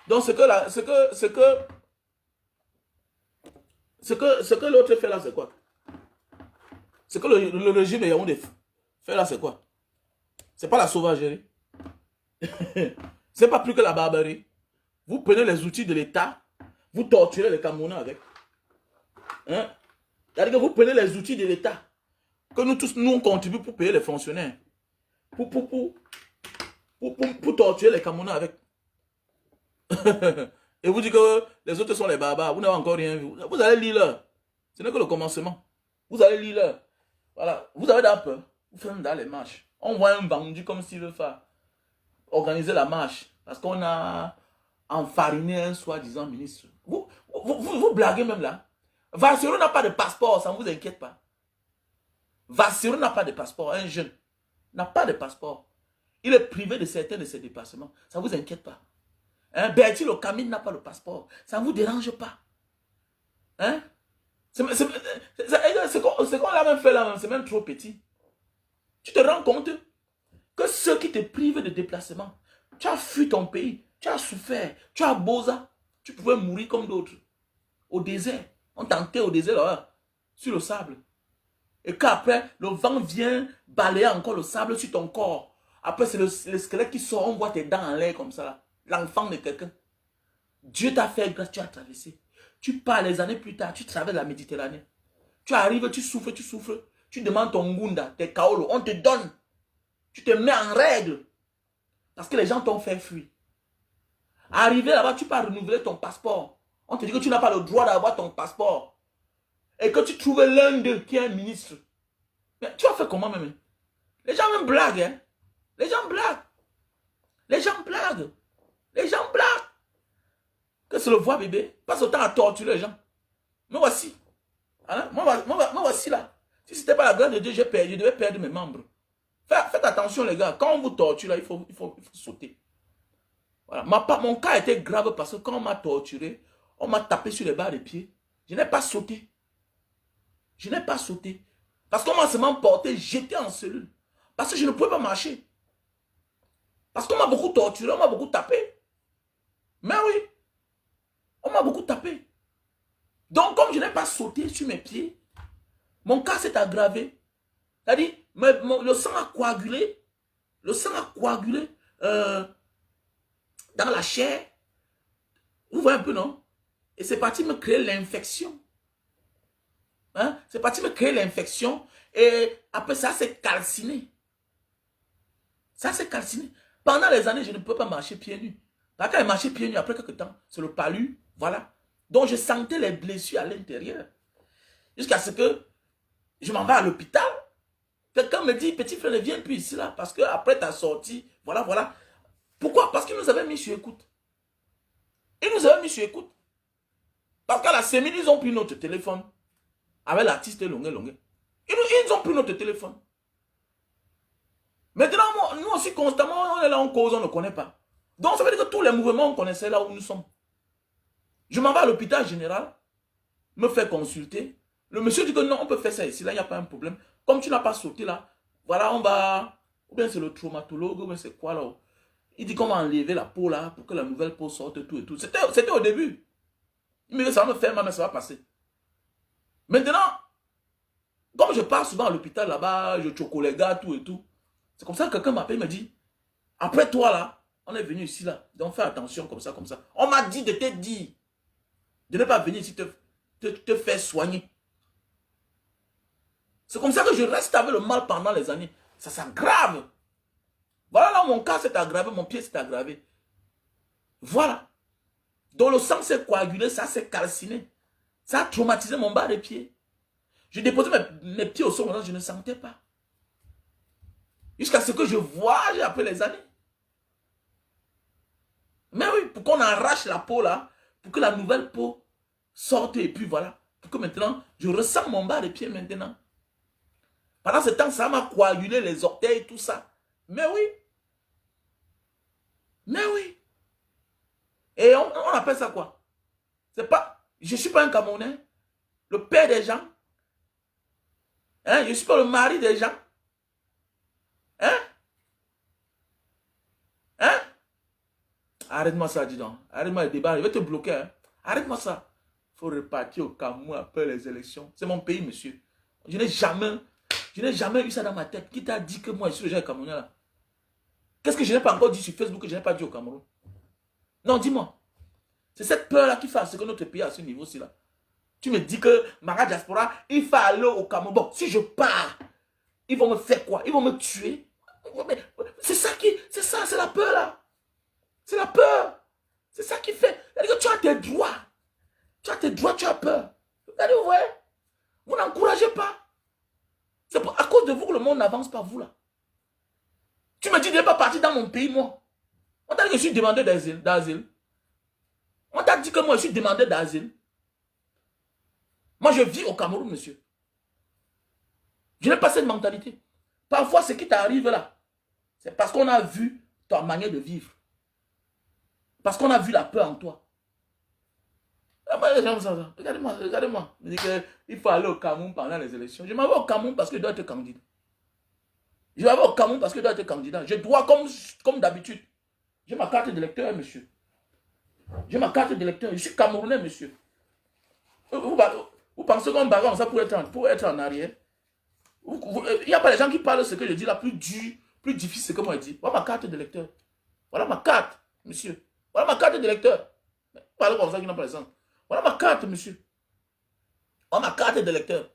S1: Donc ce que l'autre fait là, c'est quoi? Ce que le régime de Yaoundé fait là, c'est quoi? C'est pas la sauvagerie. C'est pas plus que la barbarie. Vous prenez les outils de l'État, vous torturez les Camerounais avec. Hein? C'est-à-dire que vous prenez les outils de l'État, que nous tous, nous on contribue pour payer les fonctionnaires. Pour torturer les Camerounais avec. Et vous dites que les autres sont les barbares. Vous n'avez encore rien vu. Vous allez lire là. Ce n'est que le commencement. Vous allez lire là. Voilà. Vous avez d'ailleurs peur. Vous faites dans les marches. On voit un vendu comme s'il veut faire organiser la marche. Parce qu'on a enfariné un soi-disant ministre. Vous blaguez même là. Vassirou n'a pas de passeport. Ça ne vous inquiète pas. Vassirou n'a pas de passeport. Un jeune n'a pas de passeport. Il est privé de certains de ses déplacements. Ça ne vous inquiète pas. Hein? Bertie le Camille n'a pas le passeport. Ça ne vous dérange pas. Hein? C'est qu'on l'a même fait là, c'est même trop petit. Tu te rends compte que ceux qui te privent de déplacement, tu as fui ton pays, tu as souffert, tu as bosa, tu pouvais mourir comme d'autres. Au désert, on t'enterre au désert là, sur le sable. Et qu'après, le vent vient balayer encore le sable sur ton corps. Après, c'est le squelette qui sort, on voit tes dents en l'air comme ça là. L'enfant de quelqu'un. Dieu t'a fait grâce, tu as traversé. Tu pars les années plus tard, tu traverses la Méditerranée. Tu arrives, tu souffres. Tu demandes ton gunda, tes kaolo, on te donne. Tu te mets en règle. Parce que les gens t'ont fait fuir. Arrivé là-bas, tu peux renouveler ton passeport. On te dit que tu n'as pas le droit d'avoir ton passeport. Et que tu trouves l'un d'eux qui est un ministre. Mais tu as fait comment même? Les gens même blaguent. Hein? Les gens blaguent. Que c'est le voix bébé. Passe autant à torturer les gens. Me voici. Hein? Me voici là. Si ce n'était pas la grâce de Dieu, je devais perdre mes membres. Faites attention les gars. Quand on vous torture là, il faut sauter. Voilà. Mon cas était grave parce que quand on m'a torturé, on m'a tapé sur les barres de pied. Je n'ai pas sauté. Parce qu'on m'a seulement porté, jeté en cellule. Parce que je ne pouvais pas marcher. Parce qu'on m'a beaucoup torturé, on m'a beaucoup tapé. Mais oui, on m'a beaucoup tapé. Donc comme je n'ai pas sauté sur mes pieds, mon cas s'est aggravé. C'est-à-dire, le sang a coagulé. Dans la chair. Vous voyez un peu, non? Et c'est parti me créer l'infection. Hein? C'est parti me créer l'infection. Et après ça s'est calciné. Pendant les années, je ne peux pas marcher pieds nus. Quand je marchais pieds nus, après quelques temps, c'est le palu. Voilà. Donc je sentais les blessures à l'intérieur. Jusqu'à ce que je m'en vais à l'hôpital. Quelqu'un me dit, petit frère, ne viens plus ici là. Parce que après ta sortie, voilà. Pourquoi? Parce qu'ils nous avaient mis sur écoute. Parce qu'à la semaine, ils ont pris notre téléphone. Avec l'artiste longue. Ils ont pris notre téléphone. Maintenant, nous aussi, constamment, on est là en cause, on ne connaît pas. Donc, ça veut dire que tous les mouvements, on connaissait là où nous sommes. Je m'en vais à l'hôpital général, me faire consulter. Le monsieur dit que non, on peut faire ça ici, là, il n'y a pas un problème. Comme tu n'as pas sauté là, voilà, on va... Ou bien c'est le traumatologue, ou bien c'est quoi là? Il dit qu'on va enlever la peau là, pour que la nouvelle peau sorte, tout et tout. C'était au début. Il me dit, ça va me faire mal, mais ça va passer. Maintenant, comme je pars souvent à l'hôpital là-bas, je choco les gars, tout et tout. C'est comme ça que quelqu'un m'appelle et me dit, après toi là, on est venu ici là, donc fais attention comme ça. On m'a dit de te dire, de ne pas venir ici te faire soigner. C'est comme ça que je reste avec le mal pendant les années. Ça s'aggrave. Voilà là mon cas s'est aggravé, mon pied s'est aggravé. Voilà. Donc le sang s'est coagulé, ça s'est calciné. Ça a traumatisé mon bas de pied. Je déposais mes pieds au sol, je ne sentais pas. Jusqu'à ce que je vois après les années. Mais oui, pour qu'on arrache la peau là, pour que la nouvelle peau sorte et puis voilà. Pour que maintenant, je ressens mon bas de pied maintenant. Pendant ce temps, ça m'a coagulé les orteils, tout ça. Mais oui. Mais oui. Et on appelle ça quoi? C'est pas... Je ne suis pas un Camerounais. Le père des gens. Hein? Je ne suis pas le mari des gens. Hein? Hein? Arrête-moi ça, dis donc. Arrête-moi le débat. Je vais te bloquer. Hein? Arrête-moi ça. Il faut repartir au Cameroun après les élections. C'est mon pays, monsieur. Je n'ai jamais eu ça dans ma tête. Qui t'a dit que moi, je suis le genre Camerounais là? Qu'est-ce que je n'ai pas encore dit sur Facebook que je n'ai pas dit au Cameroun? Non, dis-moi. C'est cette peur-là qui fait ce que notre pays à ce niveau-ci là. Tu me dis que Mara Diaspora, il faut aller au Cameroun. Bon, si je pars, ils vont me faire quoi? Ils vont me tuer? C'est ça, c'est la peur là. C'est la peur. C'est ça qui fait. C'est-à-dire que tu as tes droits. Tu as tes droits, tu as peur. Regardez, vous voyez? Vous n'encouragez pas. C'est à cause de vous que le monde n'avance pas, vous là. Tu me dis de ne pas partir dans mon pays, moi. On t'a dit que je suis demandeur d'asile. On t'a dit que moi, je suis demandeur d'asile. Moi, je vis au Cameroun, monsieur. Je n'ai pas cette mentalité. Parfois, ce qui t'arrive là, c'est parce qu'on a vu ta manière de vivre. Parce qu'on a vu la peur en toi. Regardez-moi, regardez-moi. Il dit qu'il faut aller au Cameroun pendant les élections. Je m'en vais au Cameroun parce que je dois être candidat. Je vais aller au Cameroun parce que je dois être candidat. Je dois, comme d'habitude. J'ai ma carte d'électeur, monsieur. J'ai ma carte d'électeur. Je suis Camerounais, monsieur. Vous pensez qu'on bagarre ça pour être en arrière? Il n'y a pas les gens qui parlent ce que je dis là, plus dur, plus difficile que moi je dis. Voilà ma carte d'électeur. Voilà ma carte, monsieur. Voilà ma carte d'électeur. Parlez comme ça qui n'a pas le sens. Voilà ma carte, monsieur. Voilà ma carte d'électeur.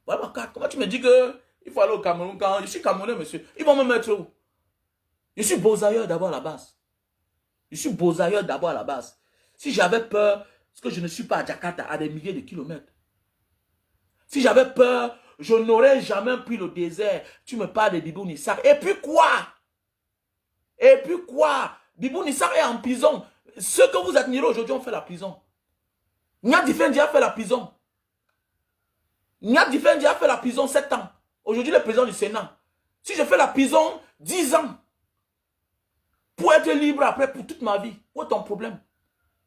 S1: Voilà ma carte. Comment tu me dis qu'il faut aller au Cameroun quand je suis Camerounais, monsieur? Ils vont me mettre où? Je suis Beaux-Ailleurs d'abord à la base. Je suis Beaux-Ailleurs d'abord à la base. Si j'avais peur, parce que je ne suis pas à Jakarta, à des milliers de kilomètres. Si j'avais peur, je n'aurais jamais pris le désert. Tu me parles de Bibou Nissar. Et puis quoi? Et puis quoi? Bibou Nissar est en prison. Ceux que vous admirez aujourd'hui ont fait la prison. Nia Difendi a fait la prison. Nia Difendi a fait la prison 7 ans. Aujourd'hui, le président du Sénat. Si je fais la prison 10 ans, pour être libre après pour toute ma vie, où est ton problème?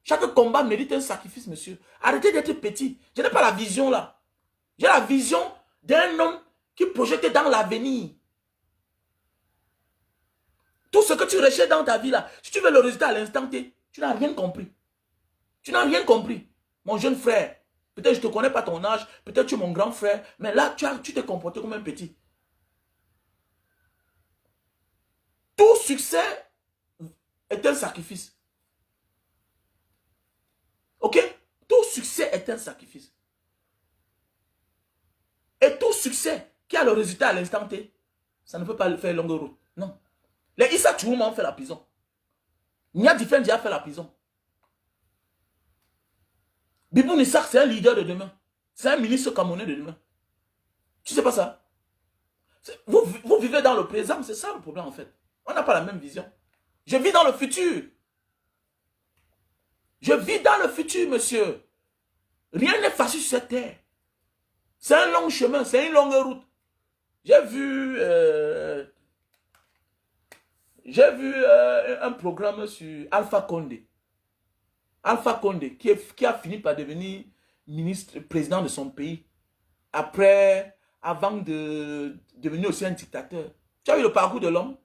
S1: Chaque combat mérite un sacrifice, monsieur. Arrêtez d'être petit. Je n'ai pas la vision là. J'ai la vision d'un homme qui projette dans l'avenir. Tout ce que tu recherches dans ta vie là, si tu veux le résultat à l'instant T, tu n'as rien compris. Tu n'as rien compris. Mon jeune frère, peut-être je ne te connais pas ton âge, peut-être tu es mon grand frère, mais là, tu t'es comporté comme un petit. Tout succès est un sacrifice. Ok? Tout succès est un sacrifice. Et tout succès qui a le résultat à l'instant T, ça ne peut pas le faire longue route. Non. Les Issa Tchourouma ont fait la prison. Nia Difendi a fait la prison. Bibou Nissar, c'est un leader de demain. C'est un ministre camerounais de demain. Tu sais pas ça? Vous vivez dans le présent, c'est ça le problème en fait. On n'a pas la même vision. Je vis dans le futur. Je vis dans le futur, monsieur. Rien n'est facile sur cette terre. C'est un long chemin, c'est une longue route. J'ai vu un programme sur Alpha Condé. Alpha Condé, qui a fini par devenir président de son pays. Avant de devenir aussi un dictateur. Tu as vu le parcours de l'homme?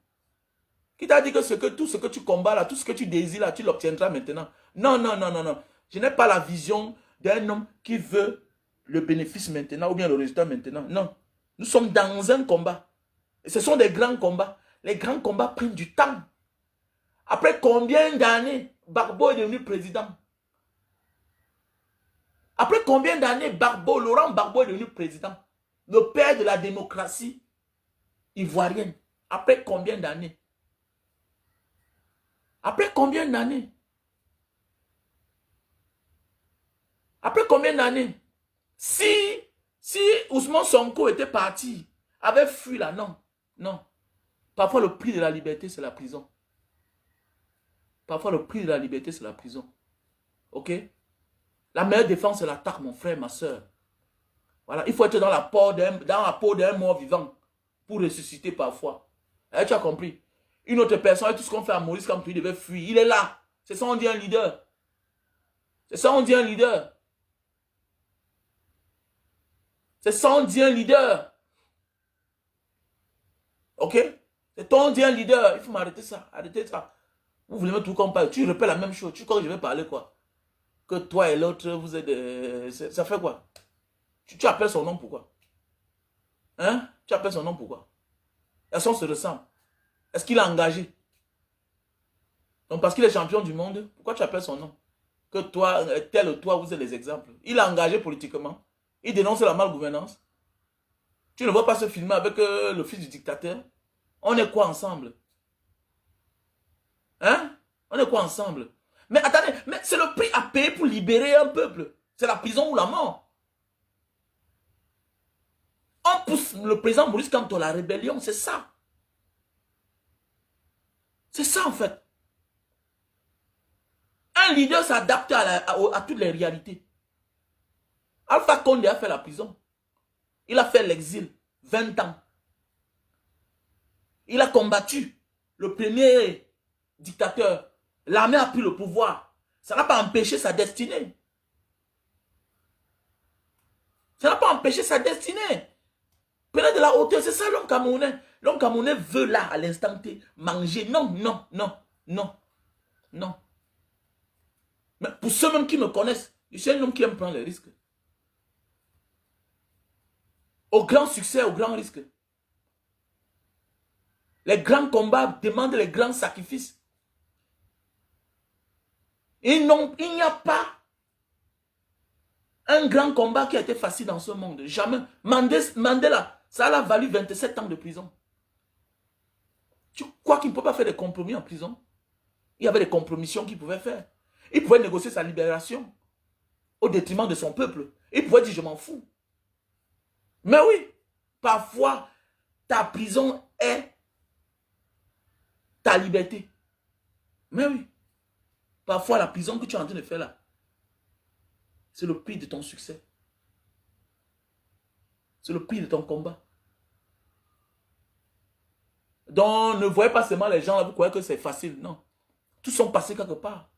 S1: Qui t'a dit que tout ce que tu combats là, tout ce que tu désires là, tu l'obtiendras maintenant. Non, non, non, non, non. Je n'ai pas la vision d'un homme qui veut le bénéfice maintenant ou bien le résultat maintenant. Non. Nous sommes dans un combat. Et ce sont des grands combats. Les grands combats prennent du temps. Après combien d'années Gbagbo est devenu président? Après combien d'années Laurent Gbagbo est devenu président? Le père de la démocratie ivoirienne. Après combien d'années? Après combien d'années? Après combien d'années? Si Ousmane Sonko était parti, avait fui là, non, non. Parfois, le prix de la liberté, c'est la prison. Parfois, le prix de la liberté, c'est la prison. Ok? La meilleure défense, c'est l'attaque, mon frère, ma soeur. Voilà, il faut être dans la peau d'un mort vivant pour ressusciter parfois. Eh, tu as compris? Une autre personne, tout ce qu'on fait à Maurice quand il devait fuir, il est là. C'est ça, on dit un leader. C'est ça, on dit un leader. C'est ça, on dit un leader. Ok? C'est ça, on dit un leader. Il faut m'arrêter ça. Arrêtez ça. Vous voulez mettre tout comme parle. Tu répètes la même chose. Tu crois que je vais parler quoi? Que toi et l'autre, vous êtes... Ça fait quoi? Tu appelles son nom pourquoi? Hein? Tu appelles son nom pourquoi? Est-ce qu'on se ressemble? Est-ce qu'il est engagé? Donc parce qu'il est champion du monde, pourquoi tu appelles son nom? Que toi, tel ou toi, vous êtes les exemples. Il est engagé politiquement. Il dénonce la malgouvernance. Tu ne vois pas se filmer avec le fils du dictateur? On est quoi ensemble? Hein? On est quoi ensemble? Mais attendez, mais c'est le prix à payer pour libérer un peuple. C'est la prison ou la mort. On pousse le président Maurice Kamto à la rébellion, c'est ça. C'est ça en fait. Un leader s'adapte à toutes les réalités. Alpha Condé a fait la prison. Il a fait l'exil, 20 ans. Il a combattu le premier dictateur. L'armée a pris le pouvoir. Ça n'a pas empêché sa destinée. Ça n'a pas empêché sa destinée. Prenez de la hauteur, c'est ça l'homme camerounais. L'homme camerounais veut là, à l'instant T, manger. Non, non, non, non, non. Mais pour ceux même qui me connaissent, je suis un homme qui aime prendre les risques. Au grand succès, au grand risque. Les grands combats demandent les grands sacrifices. Il n'y a pas un grand combat qui a été facile dans ce monde. Jamais. Mandela, ça l'a valu 27 ans de prison. Tu crois qu'il ne peut pas faire des compromis en prison? Il y avait des compromissions qu'il pouvait faire. Il pouvait négocier sa libération au détriment de son peuple. Il pouvait dire je m'en fous. Mais oui, parfois, ta prison est ta liberté. Mais oui, parfois la prison que tu es en train de faire là, c'est le prix de ton succès. C'est le prix de ton combat. Donc, ne voyez pas seulement les gens là, vous croyez que c'est facile. Non. Tous sont passés quelque part.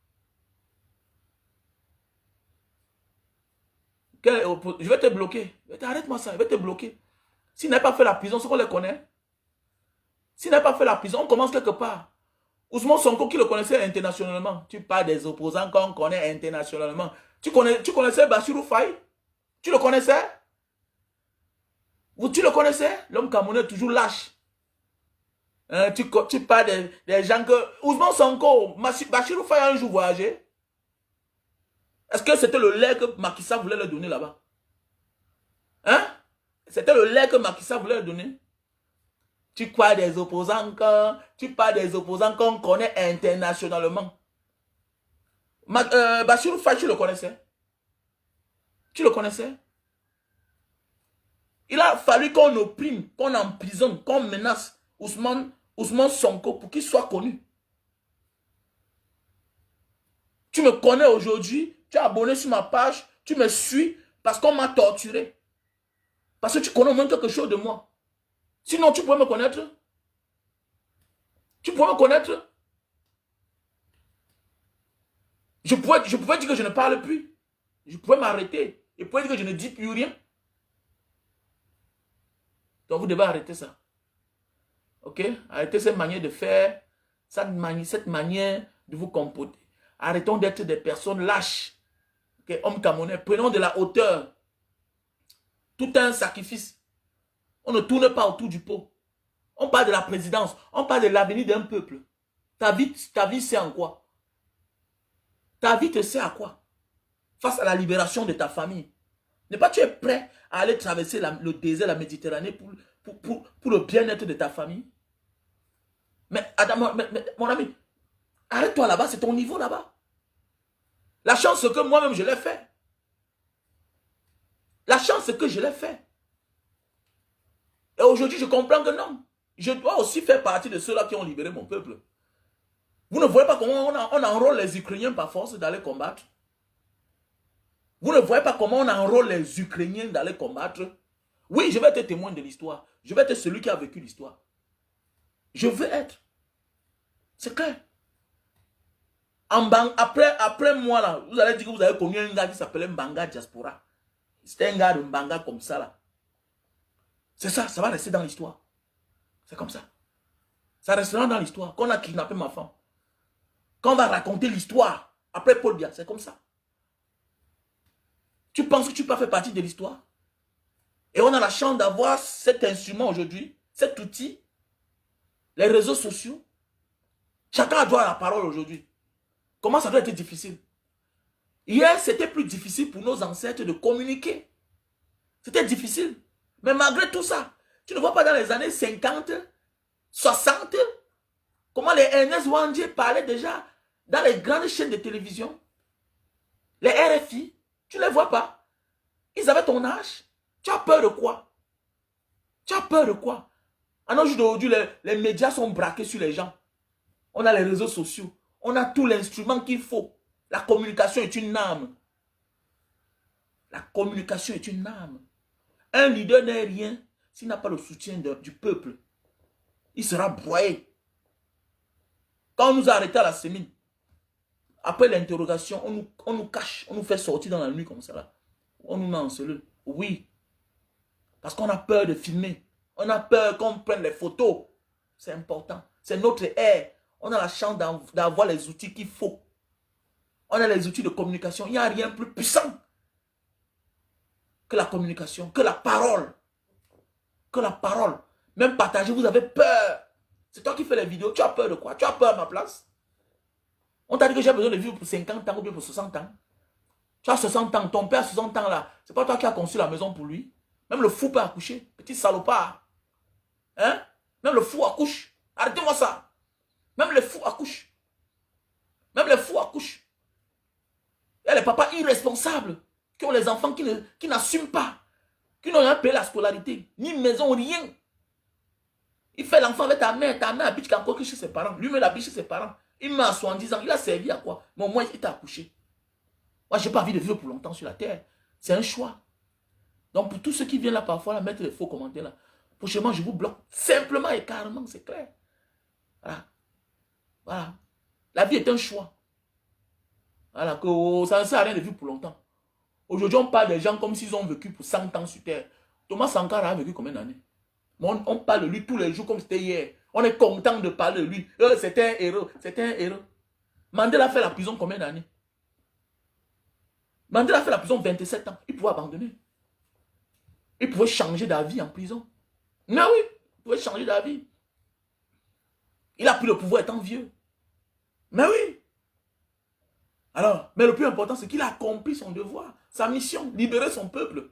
S1: Je vais te bloquer. Arrête-moi ça, je vais te bloquer. S'il n'a pas fait la prison, c'est qu'on les connaît. S'il n'a pas fait la prison, on commence quelque part. Ousmane Sonko, qui le connaissait internationalement. Tu parles des opposants qu'on connaît internationalement. Tu connaissais Bassirou Faye? Tu le connaissais? Tu le connaissais? L'homme camerounais toujours lâche. Hein, tu parles des gens que... Ousmane Sonko, Bassirou Faye a un jour voyagé. Est-ce que c'était le lait que Macky Sall voulait leur donner là-bas? Hein? C'était le lait que Macky Sall voulait leur donner? Tu parles des opposants qu'on connaît internationalement. Bassirou Faye, tu le connaissais? Tu le connaissais? Il a fallu qu'on opprime, qu'on emprisonne, qu'on menace Ousmane Sonko pour qu'il soit connu. Tu me connais aujourd'hui, tu es abonné sur ma page, tu me suis parce qu'on m'a torturé. Parce que tu connais au moins quelque chose de moi. Sinon, tu pourrais me connaître? Tu pourrais me connaître? Je pouvais dire que je ne parle plus. Je pouvais m'arrêter. Je pouvais dire que je ne dis plus rien. Donc, vous devez arrêter ça. Ok? Arrêtez cette manière de faire, cette manière de vous comporter. Arrêtons d'être des personnes lâches. Okay? Hommes camerounais, prenons de la hauteur. Tout un sacrifice. On ne tourne pas autour du pot. On parle de la présidence. On parle de l'avenir d'un peuple. Ta vie c'est en quoi? Ta vie te sert à quoi? Face à la libération de ta famille. N'est pas tu es prêt à aller traverser le désert, la Méditerranée pour le bien-être de ta famille? Mais, Adam, mon ami, arrête-toi là-bas, c'est ton niveau là-bas. La chance c'est que moi-même je l'ai fait. La chance c'est que je l'ai fait. Et aujourd'hui je comprends que non. Je dois aussi faire partie de ceux-là qui ont libéré mon peuple. Vous ne voyez pas comment on enrôle les Ukrainiens par force d'aller combattre? Vous ne voyez pas comment on enrôle les Ukrainiens d'aller combattre? Oui, je vais être témoin de l'histoire. Je vais être celui qui a vécu l'histoire. Je veux être. C'est clair. Après moi, là, vous allez dire que vous avez connu un gars qui s'appelait Mbanga Diaspora. C'était un gars de Mbanga comme ça, là. C'est ça, ça va rester dans l'histoire. C'est comme ça. Ça restera dans l'histoire. Qu'on a kidnappé ma femme. Quand on va raconter l'histoire, après Paul Biya, c'est comme ça. Tu penses que tu peux faire partie de l'histoire? Et on a la chance d'avoir cet instrument aujourd'hui, cet outil, les réseaux sociaux. Chacun a droit à la parole aujourd'hui. Comment ça doit être difficile? Hier, c'était plus difficile pour nos ancêtres de communiquer. C'était difficile. Mais malgré tout ça, tu ne vois pas dans les années 50, 60, comment les Ernest Wandier parlaient déjà dans les grandes chaînes de télévision. Les RFI, tu ne les vois pas. Ils avaient ton âge. Tu as peur de quoi? Tu as peur de quoi? À nos jours d'aujourd'hui, les médias sont braqués sur les gens. On a les réseaux sociaux. On a tout l'instrument qu'il faut. La communication est une arme. La communication est une arme. Un leader n'est rien s'il n'a pas le soutien du peuple. Il sera broyé. Quand on nous a arrêtés à la sémine, après l'interrogation, on nous cache, on nous fait sortir dans la nuit comme ça. Là. On nous met en cellule. Oui. Parce qu'on a peur de filmer. On a peur qu'on prenne les photos. C'est important. C'est notre ère. On a la chance d'avoir les outils qu'il faut. On a les outils de communication. Il n'y a rien plus puissant que la communication, que la parole. Que la parole. Même partager, vous avez peur. C'est toi qui fais les vidéos. Tu as peur de quoi? Tu as peur à ma place? On t'a dit que j'ai besoin de vivre pour 50 ans ou bien pour 60 ans. Tu as 60 ans. Ton père a 60 ans là. C'est pas toi qui as conçu la maison pour lui. Même le fou peut accoucher. Petit salopard. Hein? Même le fou accouche. Arrêtez-moi ça. Même les fous accouchent. Même les fous accouchent. Il y a les papas irresponsables qui ont les enfants qui n'assument pas. Qui n'ont rien payé la scolarité. Ni maison, rien. Il fait l'enfant avec ta mère. Ta mère habite encore chez ses parents. Lui-même habite chez ses parents. Il meurt à 70 ans. Il a servi à quoi? Mais au moins, il t'a accouché. Moi, je n'ai pas envie de vivre pour longtemps sur la terre. C'est un choix. Donc, pour tous ceux qui viennent là parfois, là, mettre les faux commentaires là, prochainement, je vous bloque simplement et carrément, c'est clair. Voilà. Voilà. La vie est un choix. Voilà, que ça ne sert à rien de vivre pour longtemps. Aujourd'hui, on parle des gens comme s'ils ont vécu pour 100 ans sur terre. Thomas Sankara a vécu combien d'années? On parle de lui tous les jours comme c'était hier. On est content de parler de lui. C'était un héros. C'était un héros. Mandela a fait la prison combien d'années? Mandela a fait la prison 27 ans. Il pouvait abandonner. Il pouvait changer d'avis en prison. Mais oui, il pouvait changer d'avis. Il a pris le pouvoir étant vieux. Mais oui. Alors, mais le plus important, c'est qu'il a accompli son devoir, sa mission, libérer son peuple.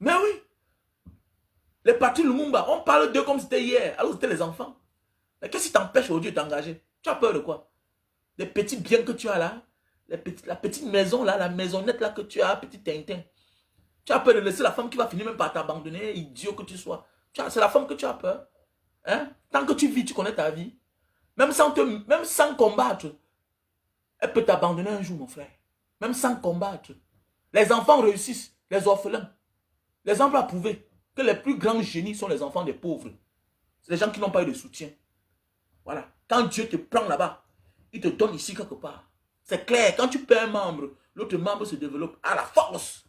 S1: Mais oui. Les partis Lumumba, on parle d'eux comme c'était hier, alors c'était les enfants. Mais qu'est-ce qui t'empêche aujourd'hui de t'engager? Tu as peur de quoi? Les petits biens que tu as là, la petite maison là, la maisonnette là que tu as, petit Tintin. Tu as peur de laisser la femme qui va finir même par t'abandonner, idiot que tu sois. C'est la femme que tu as peur. Hein? Tant que tu vis, tu connais ta vie. Même sans combattre, elle peut t'abandonner un jour, mon frère. Même sans combattre. Les enfants réussissent, les orphelins. L'exemple a prouvé que les plus grands génies sont les enfants des pauvres. C'est les gens qui n'ont pas eu de soutien. Voilà. Quand Dieu te prend là-bas, il te donne ici quelque part. C'est clair. Quand tu perds un membre, l'autre membre se développe à la force.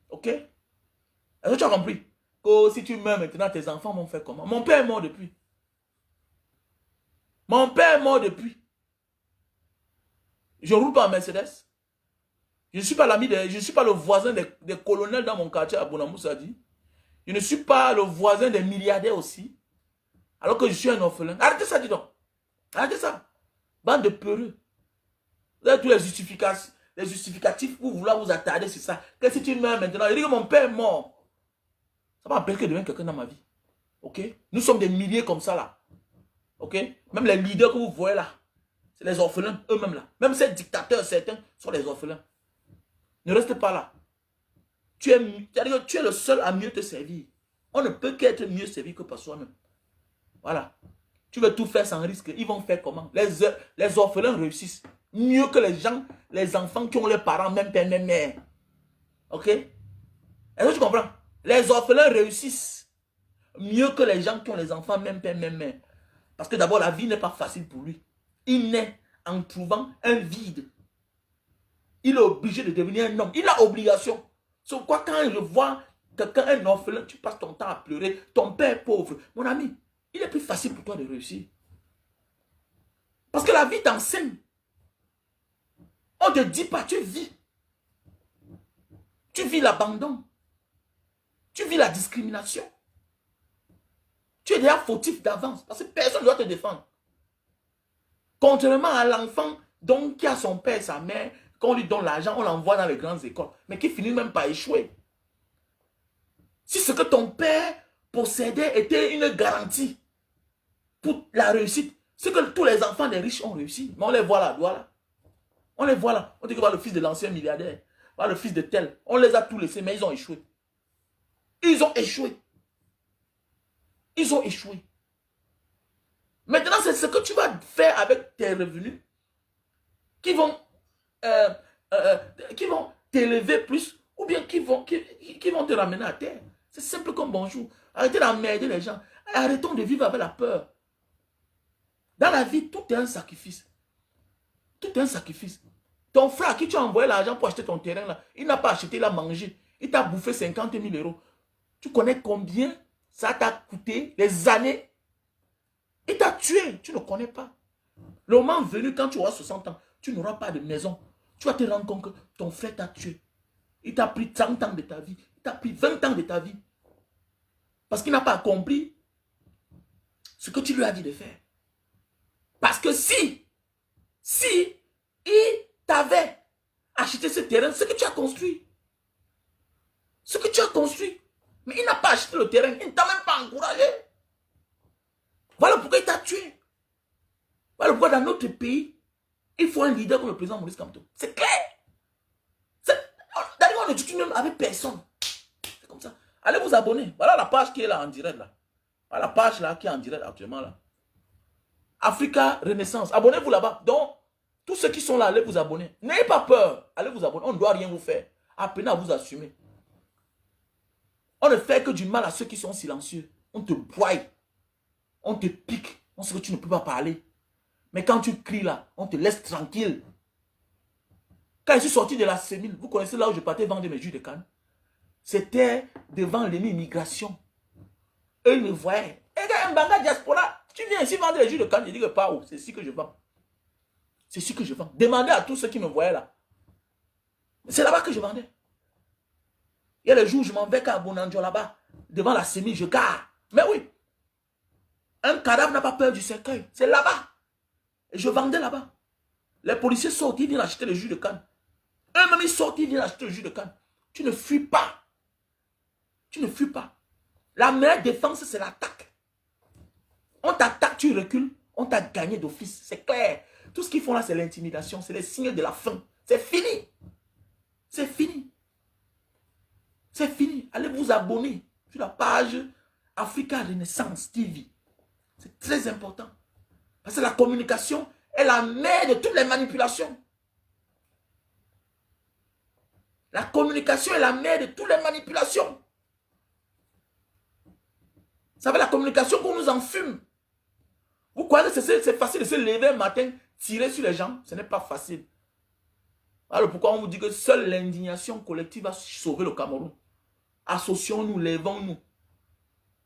S1: Ok? Est-ce que tu as compris? Que si tu meurs maintenant, tes enfants vont faire comment? Mon père est mort depuis. Mon père est mort depuis. Je ne roule pas en Mercedes. Je ne suis pas l'ami je ne suis pas le voisin des colonels dans mon quartier à Bonamoussadi. Je ne suis pas le voisin des milliardaires aussi. Alors que je suis un orphelin. Arrêtez ça, dis donc. Arrêtez ça. Bande de peureux. Vous avez tous les justificatifs pour vouloir vous attarder sur ça. Que si tu meurs maintenant, il dit que mon père est mort. Ça va empêcher que demain quelqu'un dans ma vie. Ok? Nous sommes des milliers comme ça là. Ok? Même les leaders que vous voyez là. C'est les orphelins eux-mêmes là. Même ces dictateurs, certains, sont les orphelins. Ne reste pas là. Tu es le seul à mieux te servir. On ne peut qu'être mieux servi que par soi-même. Voilà. Tu veux tout faire sans risque. Ils vont faire comment? Les orphelins réussissent mieux que les gens, les enfants qui ont leurs parents, même père, même mère. Ok? Est-ce que tu comprends? Les orphelins réussissent mieux que les gens qui ont les enfants, même père, même mère. Parce que d'abord, la vie n'est pas facile pour lui. Il naît en trouvant un vide. Il est obligé de devenir un homme. Il a obligation. Sur quoi, quand je vois quelqu'un, un orphelin, tu passes ton temps à pleurer, ton père est pauvre. Mon ami, il est plus facile pour toi de réussir. Parce que la vie t'enseigne. On ne te dit pas, tu vis. Tu vis l'abandon. Tu vis la discrimination. Tu es déjà fautif d'avance. Parce que personne ne doit te défendre. Contrairement à l'enfant donc qui a son père et sa mère, quand on lui donne l'argent, on l'envoie dans les grandes écoles. Mais qui finit même par échouer. Si ce que ton père possédait était une garantie pour la réussite, c'est que tous les enfants des riches ont réussi. Mais on les voit là, voilà. On les voit là. On dit que voilà le fils de l'ancien milliardaire, voilà le fils de tel. On les a tous laissés, mais ils ont échoué. Ils ont échoué. Ils ont échoué. Maintenant, c'est ce que tu vas faire avec tes revenus qui vont t'élever plus ou bien qui vont te ramener à terre. C'est simple comme bonjour. Arrêtez d'emmerder les gens. Arrêtons de vivre avec la peur. Dans la vie, tout est un sacrifice. Tout est un sacrifice. Ton frère à qui tu as envoyé l'argent pour acheter ton terrain, là, il n'a pas acheté, il a mangé. Il t'a bouffé 50 000 €. Tu connais combien ça t'a coûté les années? Il t'a tué, tu ne connais pas. Le moment venu, quand tu auras 60 ans, tu n'auras pas de maison. Tu vas te rendre compte que ton frère t'a tué. Il t'a pris 30 ans de ta vie. Il t'a pris 20 ans de ta vie. Parce qu'il n'a pas accompli ce que tu lui as dit de faire. Parce que si il t'avait acheté ce terrain, ce que tu as construit. Ce que tu as construit. Mais il n'a pas acheté le terrain. Il ne t'a même pas encouragé. Voilà pourquoi il t'a tué. Voilà pourquoi dans notre pays, il faut un leader comme le président Maurice Kamto. C'est clair. D'ailleurs, on ne discute même avec personne. C'est comme ça. Allez vous abonner. Voilà la page qui est là en direct. Là. Voilà la page là qui est en direct actuellement. Là. Africa Renaissance. Abonnez-vous là-bas. Donc, tous ceux qui sont là, allez vous abonner. N'ayez pas peur. Allez vous abonner. On ne doit rien vous faire. Apprenez à vous assumer. On ne fait que du mal à ceux qui sont silencieux. On te broye. On te pique. On sait que tu ne peux pas parler. Mais quand tu cries là, on te laisse tranquille. Quand je suis sorti de la Sémile, vous connaissez là où je partais vendre mes jus de canne? C'était devant l'immigration. Eux, ils me voyaient. Et quand un banga diaspora, tu viens ici vendre les jus de canne, je dis que pas où, c'est ici que je vends. C'est ici que je vends. Demandez à tous ceux qui me voyaient là. C'est là-bas que je vendais. Il y a les jours où je m'en vais à Bonanjo là-bas, devant la Sémile, je gare. Mais oui, un cadavre n'a pas peur du cercueil. C'est là-bas. Et je vendais là-bas. Les policiers sortent, ils viennent acheter le jus de canne. Eux-mêmes, ils sortent, ils viennent acheter le jus de canne. Tu ne fuis pas. Tu ne fuis pas. La meilleure défense, c'est l'attaque. On t'attaque, tu recules, on t'a gagné d'office. C'est clair. Tout ce qu'ils font là, c'est l'intimidation. C'est les signes de la fin. C'est fini. C'est fini. C'est fini. Allez vous abonner sur la page Africa Renaissance TV. C'est très important. Parce que la communication est la mère de toutes les manipulations. La communication est la mère de toutes les manipulations. Vous savez, la communication qu'on nous enfume. Vous croyez que c'est facile de se lever un matin, tirer sur les gens? Ce n'est pas facile. Alors pourquoi on vous dit que seule l'indignation collective va sauver le Cameroun? Associons-nous, lèvons-nous.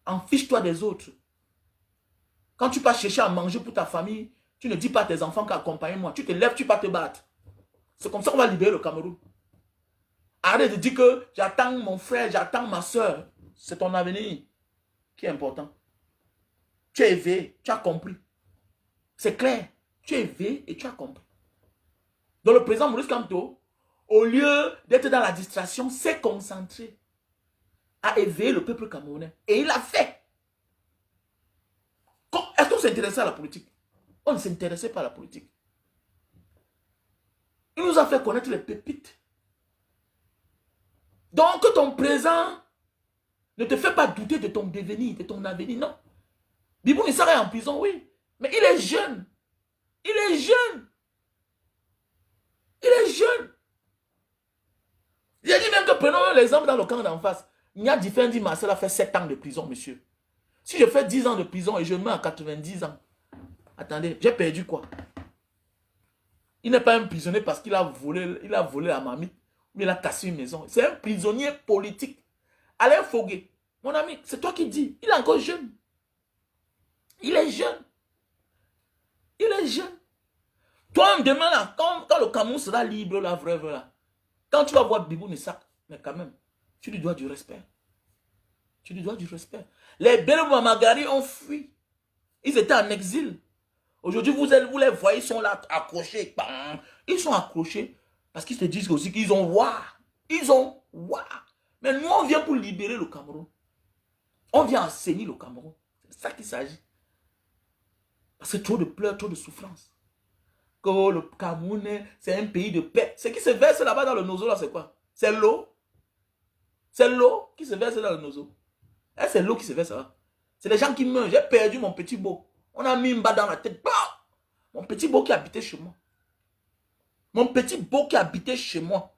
S1: En fiche-toi des autres. Quand tu pars chercher à manger pour ta famille, tu ne dis pas à tes enfants qu'accompagnez-moi. Tu te lèves, tu pars te battre. C'est comme ça qu'on va libérer le Cameroun. Arrête de dire que j'attends mon frère, j'attends ma soeur. C'est ton avenir qui est important. Tu es éveillé, tu as compris. C'est clair. Tu es éveillé et tu as compris. Donc le président Maurice Kamto, au lieu d'être dans la distraction, s'est concentré à éveiller le peuple camerounais. Et il a fait. Est-ce qu'on s'intéressait à la politique? On ne s'intéressait pas à la politique. Il nous a fait connaître les pépites. Donc ton présent ne te fait pas douter de ton devenir, de ton avenir, non. Bibou Nissara est en prison, oui. Mais il est jeune. Il est jeune. Il est jeune. J'ai dit même que prenons l'exemple dans le camp d'en face. Nia Diffendi Marcel a fait 7 ans de prison, monsieur. Si je fais 10 ans de prison et je meurs à 90 ans, attendez, j'ai perdu quoi? Il n'est pas un prisonnier parce qu'il a volé la marmite ou il a cassé une maison. C'est un prisonnier politique. Alain Fogué, mon ami, c'est toi qui dis. Il est encore jeune. Il est jeune. Il est jeune. Toi, demain, là, quand le Cameroun sera libre, la vraie, là, quand tu vas voir Bibou Nissak, mais quand même, tu lui dois du respect. Tu lui dois du respect. Les Bello Mamagari ont fui. Ils étaient en exil. Aujourd'hui, vous les voyez, ils sont là accrochés. Ils sont accrochés parce qu'ils se disent aussi qu'ils ont war. Ils ont war. Mais nous, on vient pour libérer le Cameroun. On vient enseigner le Cameroun. C'est ça qu'il s'agit. Parce que trop de pleurs, trop de souffrance. Que le Cameroun, c'est un pays de paix. Ce qui se verse là-bas dans le nozo, là, c'est quoi? C'est l'eau. C'est l'eau qui se verse dans le nozo. C'est l'eau qui se verse là. C'est les gens qui meurent. J'ai perdu mon petit beau. On a mis une balle dans la tête. Bah! Mon petit beau qui habitait chez moi. Mon petit beau qui habitait chez moi.